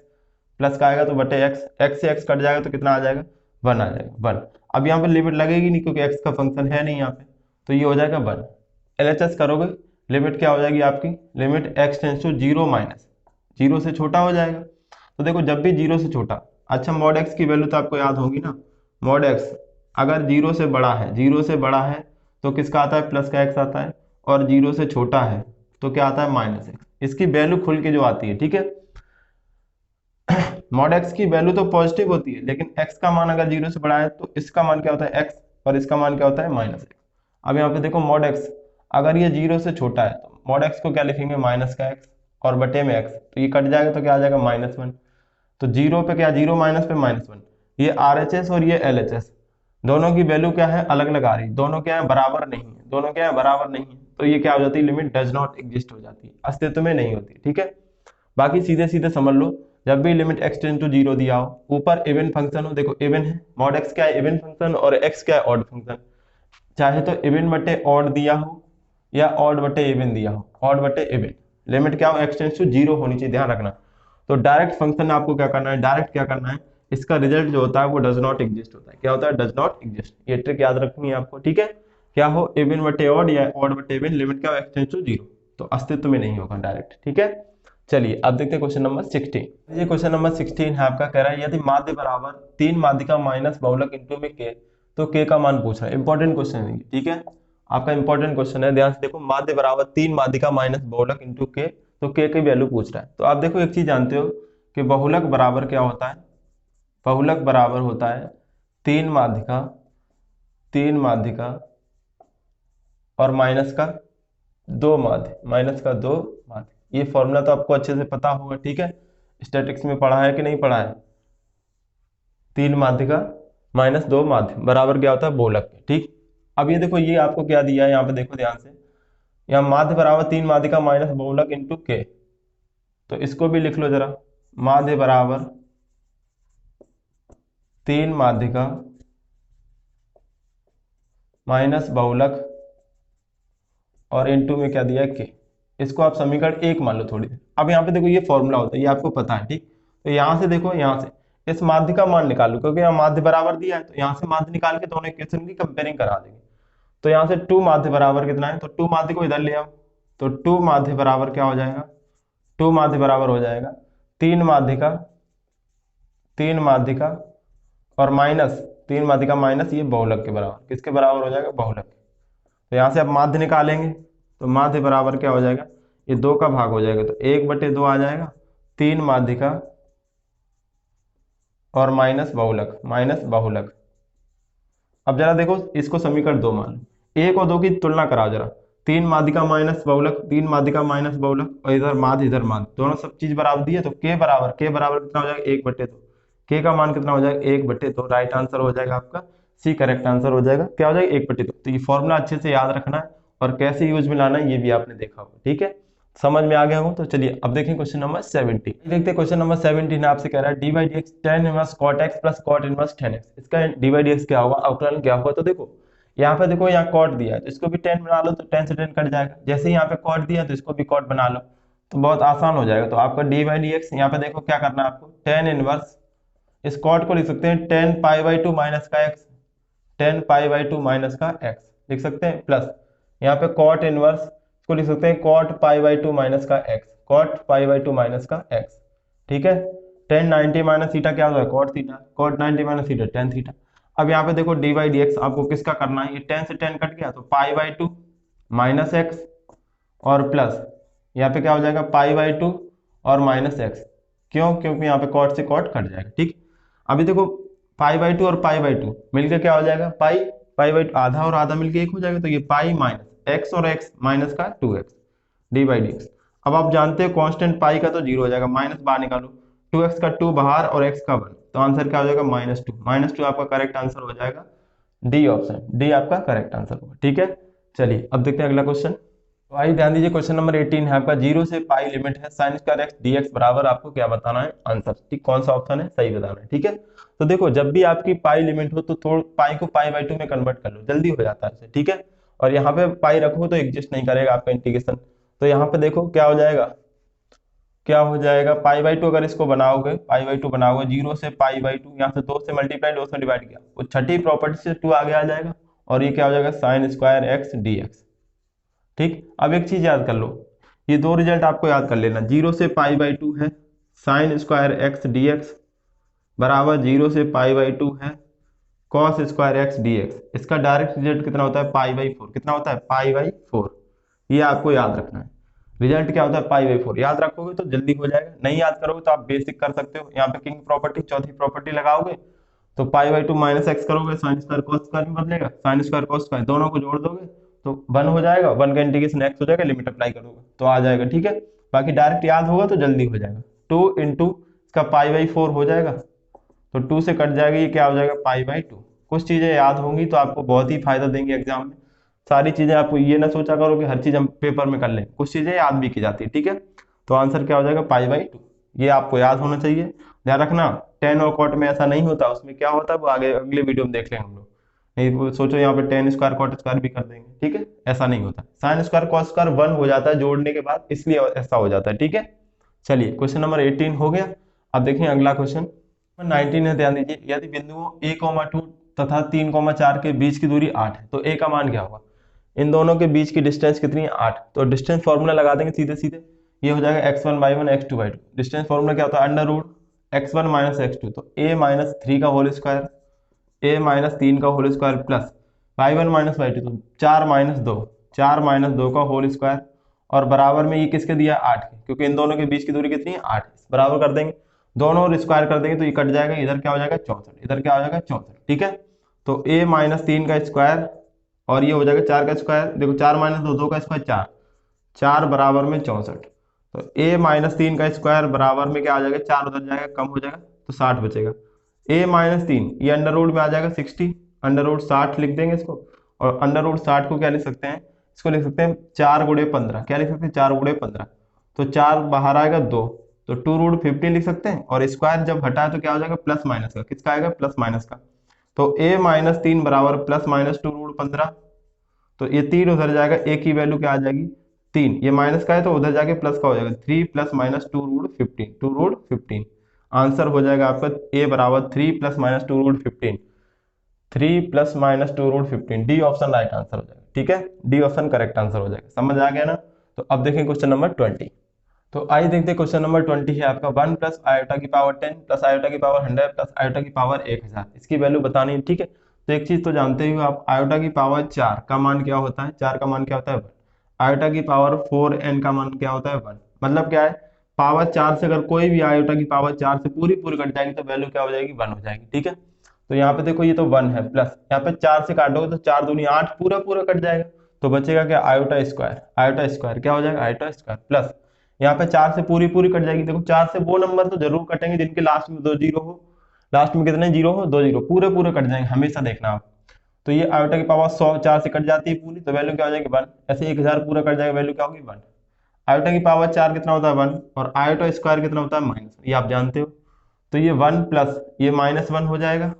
A: प्लस का आएगा तो बटे x से x कट जाएगा तो कितना आ जाएगा 1 आ जाएगा 1। अब यहाँ पे लिमिट लगेगी नहीं क्योंकि x का फंक्शन है नहीं यहाँ पे, तो ये हो जाएगा 1। LHS करोगे लिमिट क्या हो जाएगी आपकी, limit x tends to 0 minus 0 से छोटा हो जाएगा। तो देखो जब भी 0 से छोटा, अच्छा मॉड x की वैल्यू तो आपको याद होगी ना, मॉड x अगर 0 से बड़ा है, 0 से बड़ा है तो किसका आता है प्लस का x आता है, और 0 से छोटा है तो क्या आता है माइनस x, इसकी वैल्यू खुल के जो आती है, ठीक है। मॉड x की वैल्यू तो पॉजिटिव होती है, लेकिन x का मान अगर 0 से बड़ा है तो इसका मान क्या होता है x, और इसका मान क्या होता है माइनस x। अब यहाँ पे देखो मॉड x अगर ये 0 से छोटा है तो मॉड x को क्या लिखेंगे माइनस का x और बटे में x, तो ये कट जाएगा तो क्या आ जाएगा -1। तो 0 पे क्या 0 माइनस पे -1, ये RHS और ये LHS दोनों की वैल्यू क्या है अलग अलग आ रही, दोनों क्या है बराबर नहीं है, दोनों क्या है बराबर नहीं है, तो ये क्या हो जाती है लिमिट डज नॉट एग्जिस्ट हो जाती है, अस्तित्व में नहीं होती, ठीक है। बाकी सीधे सीधे समझ लो, जब भी लिमिट x टेंड टू 0 दिया हो, ऊपर इवन फंक्शन हो, देखो इवन है मॉड x क्या है इवन फंक्शन और x क्या है ऑड फंक्शन, चाहे तो इवन बटे ऑड दिया हो या ऑड बटे इवन दिया हो, ऑड बटे इवन, लिमिट क्या हो x टेंड्स टू 0 होनी चाहिए, ध्यान रखना। तो डायरेक्ट फंक्शन आपको क्या करना है, डायरेक्ट क्या करना है इसका रिजल्ट जो होता है वो डज नॉट एग्जिस्ट होता है। क्या होता है? Does not exist. ये ट्रिक याद रखनी है आपको, ठीक है। क्या हो, इवन बटे ऑड या ऑड बटे इवन, लिमिट का एक्सटेंस टू 0, तो अस्तित्व में नहीं होगा डायरेक्ट, ठीक है। चलिए अब देखते हैं क्वेश्चन नंबर 16। ये क्वेश्चन नंबर 16 है आपका, कह रहा है यदि माध्य बराबर 3 माध्यिका माइनस बहुलक इंटू में के, तो के का मान पूछ रहा है। इंपॉर्टेंट क्वेश्चन है, ठीक है, आपका इंपॉर्टेंट क्वेश्चन है, ध्यान से देखो। माध्य बराबर 3 माध्यिका माइनस बहुलक इंटू के, तो के की वैल्यू पूछ रहा है। तो आप देखो एक चीज जानते हो कि बहुलक बराबर क्या होता है? बहुलक बराबर होता है 3 माध्यिका और माइनस का 2 माध्य, माइनस का 2 माध्य। ये फॉर्मूला तो आपको अच्छे से पता होगा, ठीक है, स्टैटिक्स में पढ़ा है कि नहीं पढ़ा है? 3 माध्यिका माइनस 2 माध्य बराबर क्या होता है? बहुलक के, ठीक। अब ये देखो, ये आपको क्या दिया है यहाँ पे, देखो ध्यान से, यहाँ माध्य बराबर 3 माध्यिका माइनस बहुलक इंटू के, तो इसको भी लिख लो जरा। माध्य बराबर 3 माध्यिका माइनस बहुलक और इनटू में क्या दिया है? के। इसको आप समीकरण 1 मान लो थोड़ी देर। अब यहाँ पे देखो ये फॉर्मूला होता है, ये आपको पता है, ठीक। तो यहाँ से देखो, यहाँ से इस माध्य का मान निकाल लो, क्योंकि यहाँ माध्य बराबर दिया है, तो यहाँ से माध्य निकाल के दोनों इक्वेशन की कंपेयरिंग करा देंगे। तो यहाँ से 2 माध्य बराबर कितना है, तो 2 माध्य को इधर ले आओ, तो 2 माध्य बराबर क्या हो जाएगा? 2 माध्य बराबर हो जाएगा 3 माध्यिका और माइनस 3 माध्यिका माइनस ये बहुलक के बराबर। किसके बराबर हो जाएगा? बहुलक के। तो यहाँ से अब माध्य निकालेंगे, तो माध्य बराबर क्या हो जाएगा? ये 2 का भाग हो जाएगा, तो 1/2 आ जाएगा। 3 माध्यिका और माइनस बहुलक। अब जरा देखो, इसको समीकरण 2 मान लो, 1 और 2 की तुलना कराओ जरा। 3 माध्यिका माइनस बहुलक, 3 माध्यिका माइनस बहुलक, और इधर माध्य, दोनों सब चीज बराबर दी है, तो के बराबर कितना हो जाएगा? 1/2। के का मान कितना हो जाएगा? 1/2। राइट आंसर हो जाएगा आपका सी, करेक्ट आंसर हो जाएगा। क्या हो जाएगा? 1/2। तो ये फॉर्मूला अच्छे से याद रखना है, और कैसे यूज में लाना है ये भी आपने देखा होगा, ठीक है, समझ में आ गया हो। तो चलिए अब देखें क्वेश्चन नंबर 17। देखते हैं क्वेश्चन नंबर 17 आपसे कह रहा है D by d x tan inverse cot x plus cot inverse tan x। इसका डी बाई डी एक्स क्या होगा, अवकलन क्या होगा? तो देखो यहाँ पे देखो, यहाँ cot दिया है, तो इसको भी tan बना लो, तो tan से tan कट जाएगा। जैसे ही यहाँ पे cot दिया है, तो इसको भी cot बना लो, तो बहुत आसान हो जाएगा। तो आपका डी बाई डी एक्स, यहाँ पे देखो क्या करना है आपको, tan इनवर्स, इस cot को लिख सकते हैं tan π/2 माइनस का x, tan π/2 माइनस का x लिख सकते हैं, प्लस यहाँ पे cot इनवर्स को लिख सकते हैं cot π/2 माइनस का x, cot π/2 माइनस का x, ठीक है। tan 90 माइनस थीटा क्या होता है? cot theta, cot 90 minus theta tan theta. अब यहाँ पे देखो डी बाई डी एक्स आपको किसका करना है, ये tan से tan कट गया, तो π/2 माइनस x और प्लस यहाँ पे क्या हो जाएगा? π/2 और माइनस x। क्यों? क्योंकि यहाँ पे cot से cot कट जाएगा, ठीक। अभी देखो π/2 और π/2 मिलकर क्या हो जाएगा? π/2 आधा और आधा मिलकर 1 हो जाएगा, तो ये पाई माइनस x और x माइनस का 2x D by d x. अब आप जानते हो कांस्टेंट पाई का तो 0 हो जाएगा, माइनस बाहर निकालो, 2x का 2 बाहर और x का 1, तो आंसर क्या हो जाएगा? -2। -2 आपका करेक्ट आंसर हो जाएगा, डी ऑप्शन, डी आपका करेक्ट आंसर होगा, ठीक है। चलिए अब देखते हैं अगला क्वेश्चन। तो आइए ध्यान दीजिए, क्वेश्चन नंबर 18 है आपका, 0 से पाई लिमिट है, साइन स्क्वायर x dx बराबर, आपको क्या बताना है? आंसर, ठीक, कौन सा ऑप्शन है सही बताना है, ठीक है। तो देखो जब भी आपकी पाई लिमिट हो, तो थोड़ा पाई को π/2 में कन्वर्ट कर लो, जल्दी हो जाता है इससे, ठीक है। और यहाँ पे पाई रखो तो एग्जिस्ट नहीं करेगा आपका इंटीग्रेशन। तो यहाँ पे देखो क्या हो जाएगा, π/2 अगर इसको बनाओगे, π/2 बनाओगे, 0 से π/2, यहाँ से 2 से मल्टीप्लाई, 2 से डिवाइड किया, वो छठी प्रॉपर्टी से 2 आगे आ जाएगा, और ये क्या हो जाएगा? साइन स्क्वायर x dx, ठीक। अब एक चीज याद कर लो, ये 2 रिजल्ट आपको याद कर लेना, 0 से π/2 है साइन स्क्वायर x dx बराबर 0 से π/2 है cos स्क्वायर x dx। इसका डायरेक्ट रिजल्ट कितना होता है? π/4। कितना होता है? π/4। ये आपको याद रखना है, रिजल्ट क्या होता है? π/4। याद रखोगे तो जल्दी हो जाएगा, नहीं याद करोगे तो आप बेसिक कर सकते हो। यहाँ पे किंग प्रॉपर्टी, चौथी प्रॉपर्टी लगाओगे, तो π/2 माइनस एक्स करोगे, साइन स्क्वायर cos स्क्वायर में बदलेगा, साइन स्क्वायर cos स्क्वायर दोनों को जोड़ दोगे तो 1 हो जाएगा, 1 का इंटीग्रेशन x हो जाएगा, लिमिट अप्लाई करोगे तो आ जाएगा, ठीक है। बाकी डायरेक्ट याद होगा तो जल्दी हो जाएगा। 2 इंटू इसका π/4 हो जाएगा, तो 2 से कट जाएगा, ये क्या हो जाएगा? π/2। कुछ चीजें याद होंगी तो आपको बहुत ही फायदा देंगे एग्जाम में। सारी चीजें आपको ये ना सोचा करो कि हर चीज हम पेपर में कर लें, कुछ चीजें याद भी की जाती है, ठीक है। तो आंसर क्या हो जाएगा? π/2। ये आपको याद होना चाहिए, ध्यान रखना। tan और cot में ऐसा नहीं होता, उसमें क्या होता है वो आगे अगले वीडियो में देख लेंगे हम लोग। नहीं वो सोचो यहाँ पे tan स्क्वायर cot स्क्वायर भी कर देंगे, ठीक है, ऐसा नहीं होता। साइन स्क्वायर cos स्क्वायर 1 हो जाता है जोड़ने के बाद, इसलिए ऐसा हो जाता है, ठीक है। चलिए क्वेश्चन नंबर 18 हो गया। अब देखिए अगला क्वेश्चन 19 है, ध्यान दीजिए, यदि बिंदुओं a,2 तथा 3,4 के बीच की दूरी 8 है तो a का मान क्या होगा? इन दोनों के बीच की डिस्टेंस कितनी है? 8। तो डिस्टेंस फॉर्मूला लगा देंगे सीधे सीधे, ये हो जाएगा x1/1 x2/2। डिस्टेंस फॉर्मूला क्या होता है? Under root x1 minus x2, तो a-3 का होल स्क्वायर, a-3 का whole square plus y1 minus y2, तो 4 - 2 का होल स्क्वायर, और बराबर में ये किसके दिया? 8 के, क्योंकि इन दोनों के बीच की दूरी कितनी है? 8। बराबर कर देंगे, दोनों और स्क्वायर कर देंगे तो ये कट जाएगा, इधर क्या हो जाएगा? 64, इधर क्या हो जाएगा? 64, ठीक है। तो a-3 का स्क्वायर और ये हो जाएगा 4 का स्क्वायर, देखो 4 - 2 2 का स्क्वायर 4, 4 बराबर में 64। तो a-3 का स्क्वायर बराबर में क्या आ जाएगा? 4 उधर जाएगा, कम हो जाएगा तो 60 बचेगा। a-3 ये अंडर रूट में आ जाएगा 60, अंडर रूट 60 लिख देंगे इसको, और अंडर रूट 60 को क्या लिख सकते हैं? इसको लिख सकते हैं 4 गुणे 15, क्या लिख सकते हैं? 4 गुणे 15, तो 4 बाहर आएगा 2, तो 2√15 लिख सकते हैं, और स्क्वायर जब हटा है तो क्या हो जाएगा? प्लस माइनस का, किसका आएगा? प्लस माइनस का। तो a-3 बराबर प्लस माइनस 2√15, तो ये 3 उधर जाएगा, a की वैल्यू क्या आ जाएगी? 3, ये माइनस का है तो उधर जाके प्लस का हो जाएगा, 3 प्लस माइनस 2√15, आंसर हो जाएगा आपका a बराबर 3 plus minus 2√15, 3 plus minus 2√15, D option right answer हो जाएगा, ठीक है, डी ऑप्शन करेक्ट आंसर हो जाएगा। समझ आ गया ना? तो अब देखें क्वेश्चन नंबर 20। तो आइए देखते हैं क्वेश्चन नंबर 20 है आपका 1 प्लस आयोटा की पावर 10 प्लस आयोटा की पावर 100 प्लस आयोटा की पावर 1000, इसकी वैल्यू बतानी है, ठीक है। तो एक चीज तो जानते ही हो आप, आयोटा की पावर 4 का मान क्या होता है? 4 का मान क्या होता है? 1। आयोटा की पावर 4n का मान क्या होता है? 1। मतलब क्या है? पावर 4 से अगर कोई भी आयोटा की पावर 4 से पूरी पूरी कट जाएगी तो वैल्यू क्या हो जाएगी? 1 हो जाएगी, ठीक है। तो यहाँ पे देखो ये तो 1 है, प्लस यहाँ पे 4 से काटोगे तो 4 दूनी 8, पूरा पूरा कट जाएगा, तो बचेगा क्या? आयोटा स्क्वायर, आयोटा स्क्वायर क्या हो जाएगा? आयोटा स्क्वायर प्लस यहाँ पे 4 से पूरी पूरी कट जाएगी, देखो 4 से वो नंबर तो जरूर कटेंगे जिनके लास्ट में 2 जीरो हो, लास्ट में कितने जीरो हो? 2 जीरो, पूरे पूरे कट जाएंगे, हमेशा देखना आप। तो ये आयोटा की पावर 100 4 से कट जाती है पूरी, तो वैल्यू क्या हो जाएगी? 1। ऐसे 1000 पूरा कट जाएगा, वैल्यू क्या होगी? 1। आयोटा की पावर 4 कितना होता है? 1, और आयोटा स्क्वायर कितना होता है? माइनस, ये आप जानते हो। तो ये 1 प्लस ये -1 हो जाएगा,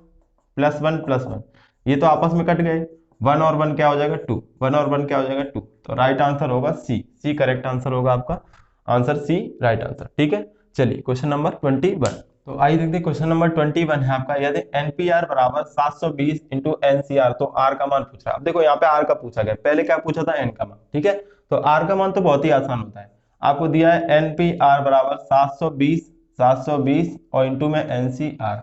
A: +1 ये तो आपस में कट गए, 1 और 1 क्या हो जाएगा? 2, 1 और 1 क्या हो जाएगा? 2। तो राइट आंसर होगा सी, सी करेक्ट आंसर होगा आपका, आंसर सी राइट आंसर, ठीक है। चलिए क्वेश्चन नंबर 21। तो आइए देखते हैं क्वेश्चन नंबर 21 है आपका, यदि एनपीआर बराबर 720 इंटू एनसीआर, तो आर का मान पूछ रहा है। अब देखो यहाँ पे आर का पूछा गया, पहले क्या पूछा था? एन का मान, ठीक है। तो आर का मान तो बहुत ही आसान होता है, आपको दिया है एनपीआर बराबर 720 और इंटू में एनसीआर।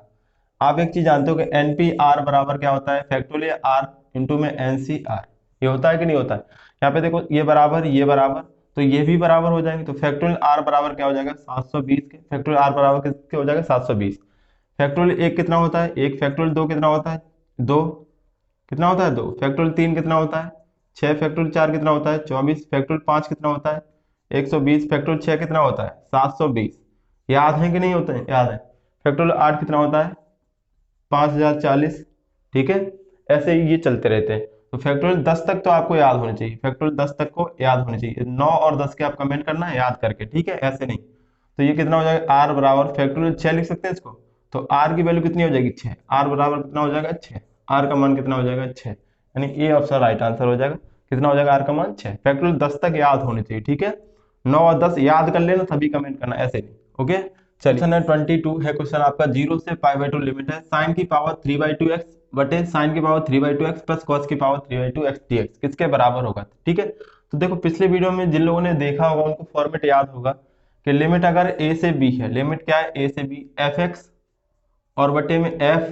A: आप एक चीज जानते हो कि एनपीआर बराबर क्या होता है? फैक्टोरियल आर इंटू में एनसीआर, ये होता है कि नहीं होता है? यहाँ पे देखो ये बराबर, तो ये भी बराबर हो जाएंगे, तो फैक्टोरियल आर बराबर क्या हो जाएगा? 720 के, फैक्टोरियल आर बराबर किसके हो जाएगा? 720। फैक्टोरियल 1 कितना होता है? 1। फैक्टोरियल 2 कितना होता है? 2 कितना होता है? 2। फैक्टोरियल 3 कितना होता है? 6। फैक्टोरियल 4 कितना होता है? 24। फैक्टोरियल 5 कितना होता है? 120। फैक्टोरियल 6 कितना होता है? 720। याद है कि नहीं होते हैं? याद है। फैक्टोरियल 8 कितना होता है? 5040, ठीक है। ऐसे ही ये चलते रहते हैं। तो फैक्टोरियल 10 तक तो आपको याद होनी चाहिए, फैक्टोरियल 10 तक को याद होनी चाहिए, 9 और 10 के आप कमेंट करना है याद करके, ठीक है, ऐसे नहीं। तो ये कितना हो जाएगा? आर बराबर फैक्टोरियल 6 लिख सकते हैं इसको, तो आर की वैल्यू कितनी हो जाएगी? 6। आर बराबर कितना हो जाएगा? 6। आर का मान कितना हो जाएगा? 6, यानी ए ऑप्शन राइट आंसर हो जाएगा। कितना हो जाएगा? आर का मान 6। फैक्टोरियल 10 तक याद होनी चाहिए, ठीक है। 9 और 10 याद कर लेना, तभी कमेंट करना, ऐसे नहीं, ओके। क्वेश्चन है 22 है क्वेश्चन आपका, 0 से π/2 लिमिट है साइन की पावर 3/2x बटे साइन की पावर 3/2x प्लस कॉस की पावर 3/2x dx किसके बराबर होगा, ठीक है। तो देखो पिछले वीडियो में जिन लोगों ने देखा होगा उनको फॉर्मेट याद होगा कि लिमिट अगर a से b है, लिमिट क्या है? a से b fx और बटे में f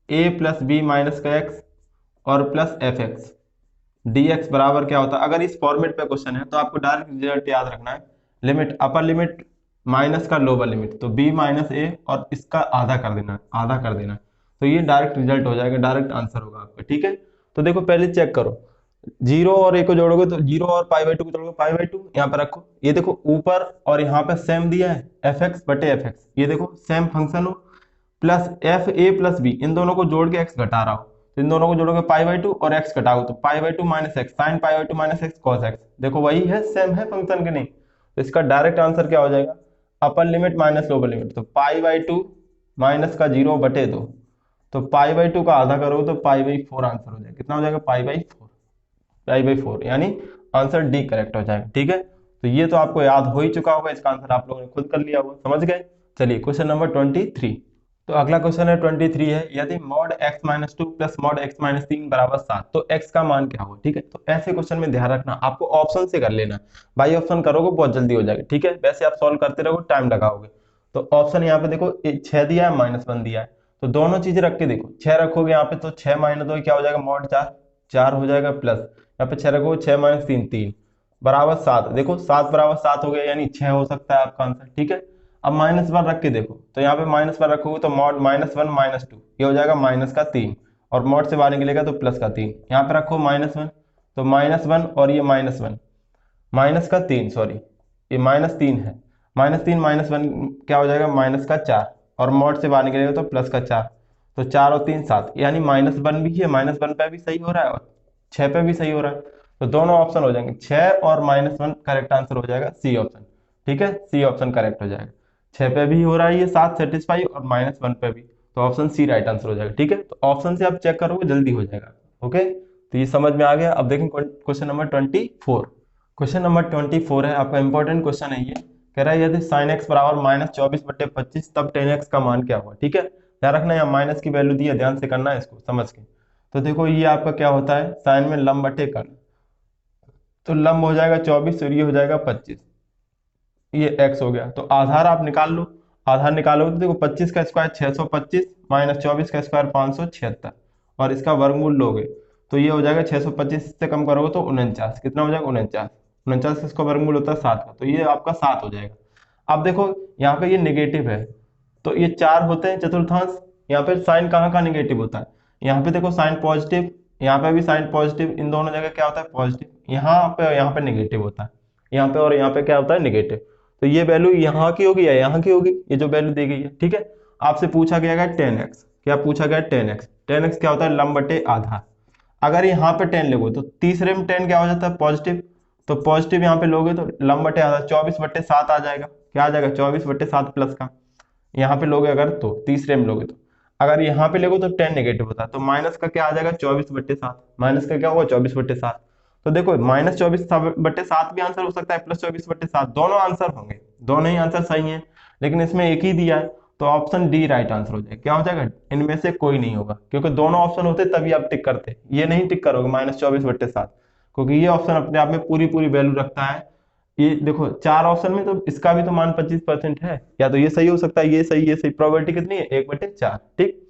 A: a plus b minus का x और प्लस fx dx बराबर क्या होता है? अगर इस फॉर्मेट पे क्वेश्चन है तो आपको डायरेक्ट रिजल्ट याद रखना है, लिमिट अपर लिमिट माइनस का लोअर लिमिट, तो b माइनस ए और इसका आधा कर देना, आधा कर देना, तो ये डायरेक्ट रिजल्ट हो जाएगा, डायरेक्ट आंसर होगा आपका, ठीक है। तो देखो पहले चेक करो, 0 और a को जोड़ोगे तो 0 और π/2 को जोड़ोगे π/2 यहाँ पे रखो, ये देखो ऊपर और यहाँ पे सेम दिया है fx बटे fx, ये देखो सेम फंक्शन हो, plus f a plus b, इन दोनों को जोड़ के x घटा रहा हो, तो इन दोनों को जोड़ोगे π/2 और x घटाओ तो π/2 minus x sine π/2 minus x cos x, देखो वही है, सेम है फंक्शन के नहीं, तो इसका डायरेक्ट आंसर क्या हो जाएगा? Upper limit minus lower limit, तो π/2 माइनस का 0 बटे 2, तो π/2 का आधा करोगे तो π/4 आंसर हो जाएगा, कितना हो जाएगा? π/4 यानी आंसर डी करेक्ट हो जाएगा, ठीक है। तो ये तो आपको याद हो ही चुका होगा, इसका आंसर आप लोगों ने खुद कर लिया होगा, समझ गए। चलिए क्वेश्चन नंबर 23। तो अगला क्वेश्चन है 23 है, यदि mod x minus two plus mod x minus 3 बराबर 7 तो x का मान क्या होगा। ठीक है, तो ऐसे क्वेश्चन में ध्यान रखना आपको ऑप्शन से कर लेना, बाई ऑप्शन करोगे बहुत जल्दी हो जाएगा। ठीक है, वैसे आप सॉल्व करते रहोगे टाइम लगाओगे। तो ऑप्शन यहाँ पे देखो 6 दिया है, -1 दिया है, तो दोनों चीजें रख के देखो। 6 रखोगे यहाँ पे तो 6 माइनस 2 क्या हो जाएगा, मॉड 4, 4 हो जाएगा, प्लस यहाँ पे 6 रखोगे 6 माइनस 3 3 बराबर 7। देखो 7 बराबर 7 हो गया, यानी 6 हो सकता है आपका आंसर। ठीक है, अब -1 रख के देखो, तो यहाँ पे -1 रखोगे तो मॉड -1 -2 ये हो जाएगा माइनस का 3, और मॉड से बाहर निकलेगा तो प्लस का 3। यहाँ पे रखो -1, तो -1 और ये -1 माइनस का 3, सॉरी ये -3 है, -3 -1 क्या हो जाएगा, माइनस का 4, और मॉड से बाहर निकलेगा तो प्लस का 4। तो 4 और 3 7, यानी -1 भी है, -1 पे भी सही हो रहा है और 6 पे भी सही हो रहा है। तो दोनों ऑप्शन हो जाएंगे, 6 और -1 करेक्ट आंसर हो जाएगा सी ऑप्शन। ठीक है, सी ऑप्शन करेक्ट हो जाएगा। 6 पे भी हो रहा है ये 7 सेटिस्फाई, और -1 पे भी, तो ऑप्शन सी राइट आंसर हो जाएगा। ठीक है, तो ऑप्शन से आप चेक करोगे जल्दी हो जाएगा। ओके, तो ये समझ में आ गया। अब देखें क्वेश्चन नंबर 24। क्वेश्चन नंबर 24 है आपका, इंपॉर्टेंट क्वेश्चन है ये। कह रहा है यदि sin x बराबर -24/25 तब tan x का मान क्या होगा। ठीक है, ध्यान रखना यहाँ माइनस की वैल्यू दी है, ध्यान से करना है इसको समझ के। तो देखो ये आपका क्या होता है, साइन में लंब बटे कर्ण, तो लंब हो जाएगा 24 और ये हो जाएगा 25, ये x हो गया। तो आधार आप निकाल लो, आधार निकालोगे तो देखो 25 का स्क्वायर 625 माइनस 24 का स्क्वायर 576, और इसका वर्गमूल लोगे तो ये हो जाएगा 625 से कम करोगे तो 49, कितना हो जाएगा 49, 49 इसका वर्गमूल होता है 7 का, तो ये आपका 7 हो जाएगा। अब देखो यहाँ पे ये नेगेटिव है, तो ये 4 होते हैं चतुर्थांश, यहाँ पे साइन कहाँ का नेगेटिव होता है, यहाँ पे देखो साइन पॉजिटिव, यहाँ पे भी साइन पॉजिटिव, इन दोनों जगह क्या होता है पॉजिटिव, यहाँ पे नेगेटिव होता है, यहाँ पे और यहाँ पे क्या होता है नेगेटिव। तो ये वैल्यू यहाँ की होगी या यहाँ की होगी, ये जो वैल्यू दी गई है। ठीक है, आपसे पूछा गया है 10x, क्या पूछा गया 10x, 10x क्या होता है लंब बटे आधार। अगर यहाँ पे 10 लोगे तो तीसरे में 10 क्या हो जाता है पॉजिटिव, तो पॉजिटिव यहाँ पे लोगे तो लंब बटे आधार 24/7 आ जाएगा, क्या आ जाएगा 24/7 प्लस का, यहाँ पे लोगे अगर तो तीसरे में लोगे तो, अगर यहाँ पे लोगे तो 10 नेगेटिव होता है, तो माइनस का क्या आ जाएगा 24/7, माइनस का क्या होगा 24/7। तो देखो -24/7 भी आंसर हो सकता है, +24/7, दोनों आंसर होंगे, दोनों ही आंसर सही है, लेकिन इसमें एक ही दिया है, तो ऑप्शन डी राइट आंसर हो जाएगा। क्या हो जाएगा, इनमें से कोई नहीं होगा, क्योंकि दोनों ऑप्शन होते तभी आप टिक करते, ये नहीं टिक करोगे -24/7, क्योंकि ये ऑप्शन अपने आप में पूरी पूरी वैल्यू रखता है। ये देखो 4 ऑप्शन में तो इसका भी तो मान 25% है, या तो ये सही हो सकता है, ये सही, ये सही, प्रोबेबिलिटी कितनी है 1/4। ठीक,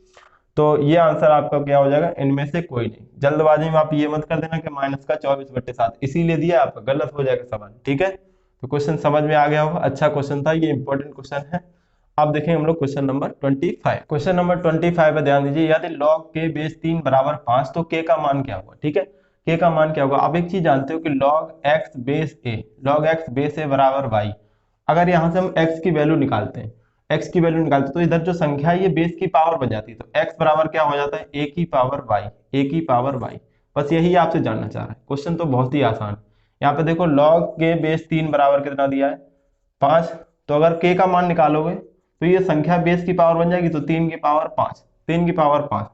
A: तो ये आंसर आपका क्या हो जाएगा, इनमें से कोई नहीं। जल्दबाजी में आप ये मत कर देना कि माइनस का 24/7 इसीलिए दिया, आपका गलत हो जाएगा सवाल। ठीक है, तो क्वेश्चन समझ में आ गया होगा, अच्छा क्वेश्चन था, ये इंपॉर्टेंट क्वेश्चन है। अब देखें हम लोग क्वेश्चन नंबर 25। क्वेश्चन नंबर 25 पे ध्यान दीजिए, यदि log k बेस 3 बराबर 5 तो k का मान क्या होगा। ठीक है, k का मान क्या होगा, आप एक चीज जानते हो कि log x बेस a बराबर y, अगर यहाँ से हम x की वैल्यू निकालते हैं, x की वैल्यू निकालते हैं तो इधर जो संख्या है ये बेस की पावर बन जाती है, तो x बराबर क्या हो जाता है a की पावर y, a की पावर y। बस यही आपसे जानना चाह रहा है, क्वेश्चन तो बहुत ही आसान। यहाँ पे देखो log k बेस 3 बराबर कितना दिया है 5, तो अगर k का मान निकालोगे तो ये संख्या बेस की पावर बन जाएगी, तो 3 की पावर 5, 3 की पावर 5,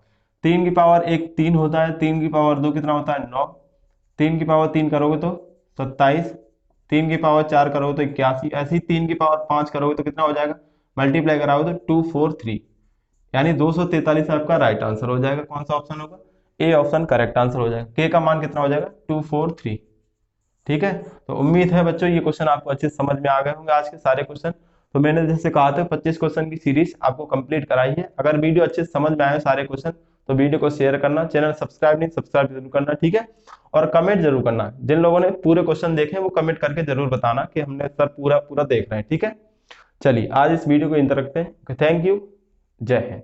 A: 3 की पावर 1 3 होता है, 3 की पावर 2 कितना होता है 9, 3 की पावर 3 करोगे तो 27, 3 की पावर 4 करोगे तो 81, ऐसे ही 3 की पावर 5 करोगे तो कितना हो जाएगा, मल्टीप्लाई कराओगे तो 243, यानी 243 आपका राइट आंसर हो जाएगा। कौन सा ऑप्शन होगा, ए ऑप्शन करेक्ट आंसर हो जाएगा। के का मान कितना हो जाएगा 243। ठीक है, तो उम्मीद है बच्चों ये क्वेश्चन आपको अच्छे से समझ में आ गए होंगे आज के सारे क्वेश्चन। तो मैंने जैसे कहा था 25 क्वेश्चन की सीरीज आपको कंप्लीट कराई है। अगर वीडियो अच्छे से समझ में आए सारे क्वेश्चन तो वीडियो को शेयर करना, चैनल सब्सक्राइब नहीं सब्सक्राइब जरूर करना। ठीक है, और कमेंट जरूर करना, जिन लोगों ने पूरे क्वेश्चन देखे वो कमेंट करके जरूर बताना कि हमने सर पूरा पूरा देख रहे हैं। ठीक है, चलिए आज इस वीडियो को इन तक रखते हैं। थैंक यू, जय हिंद।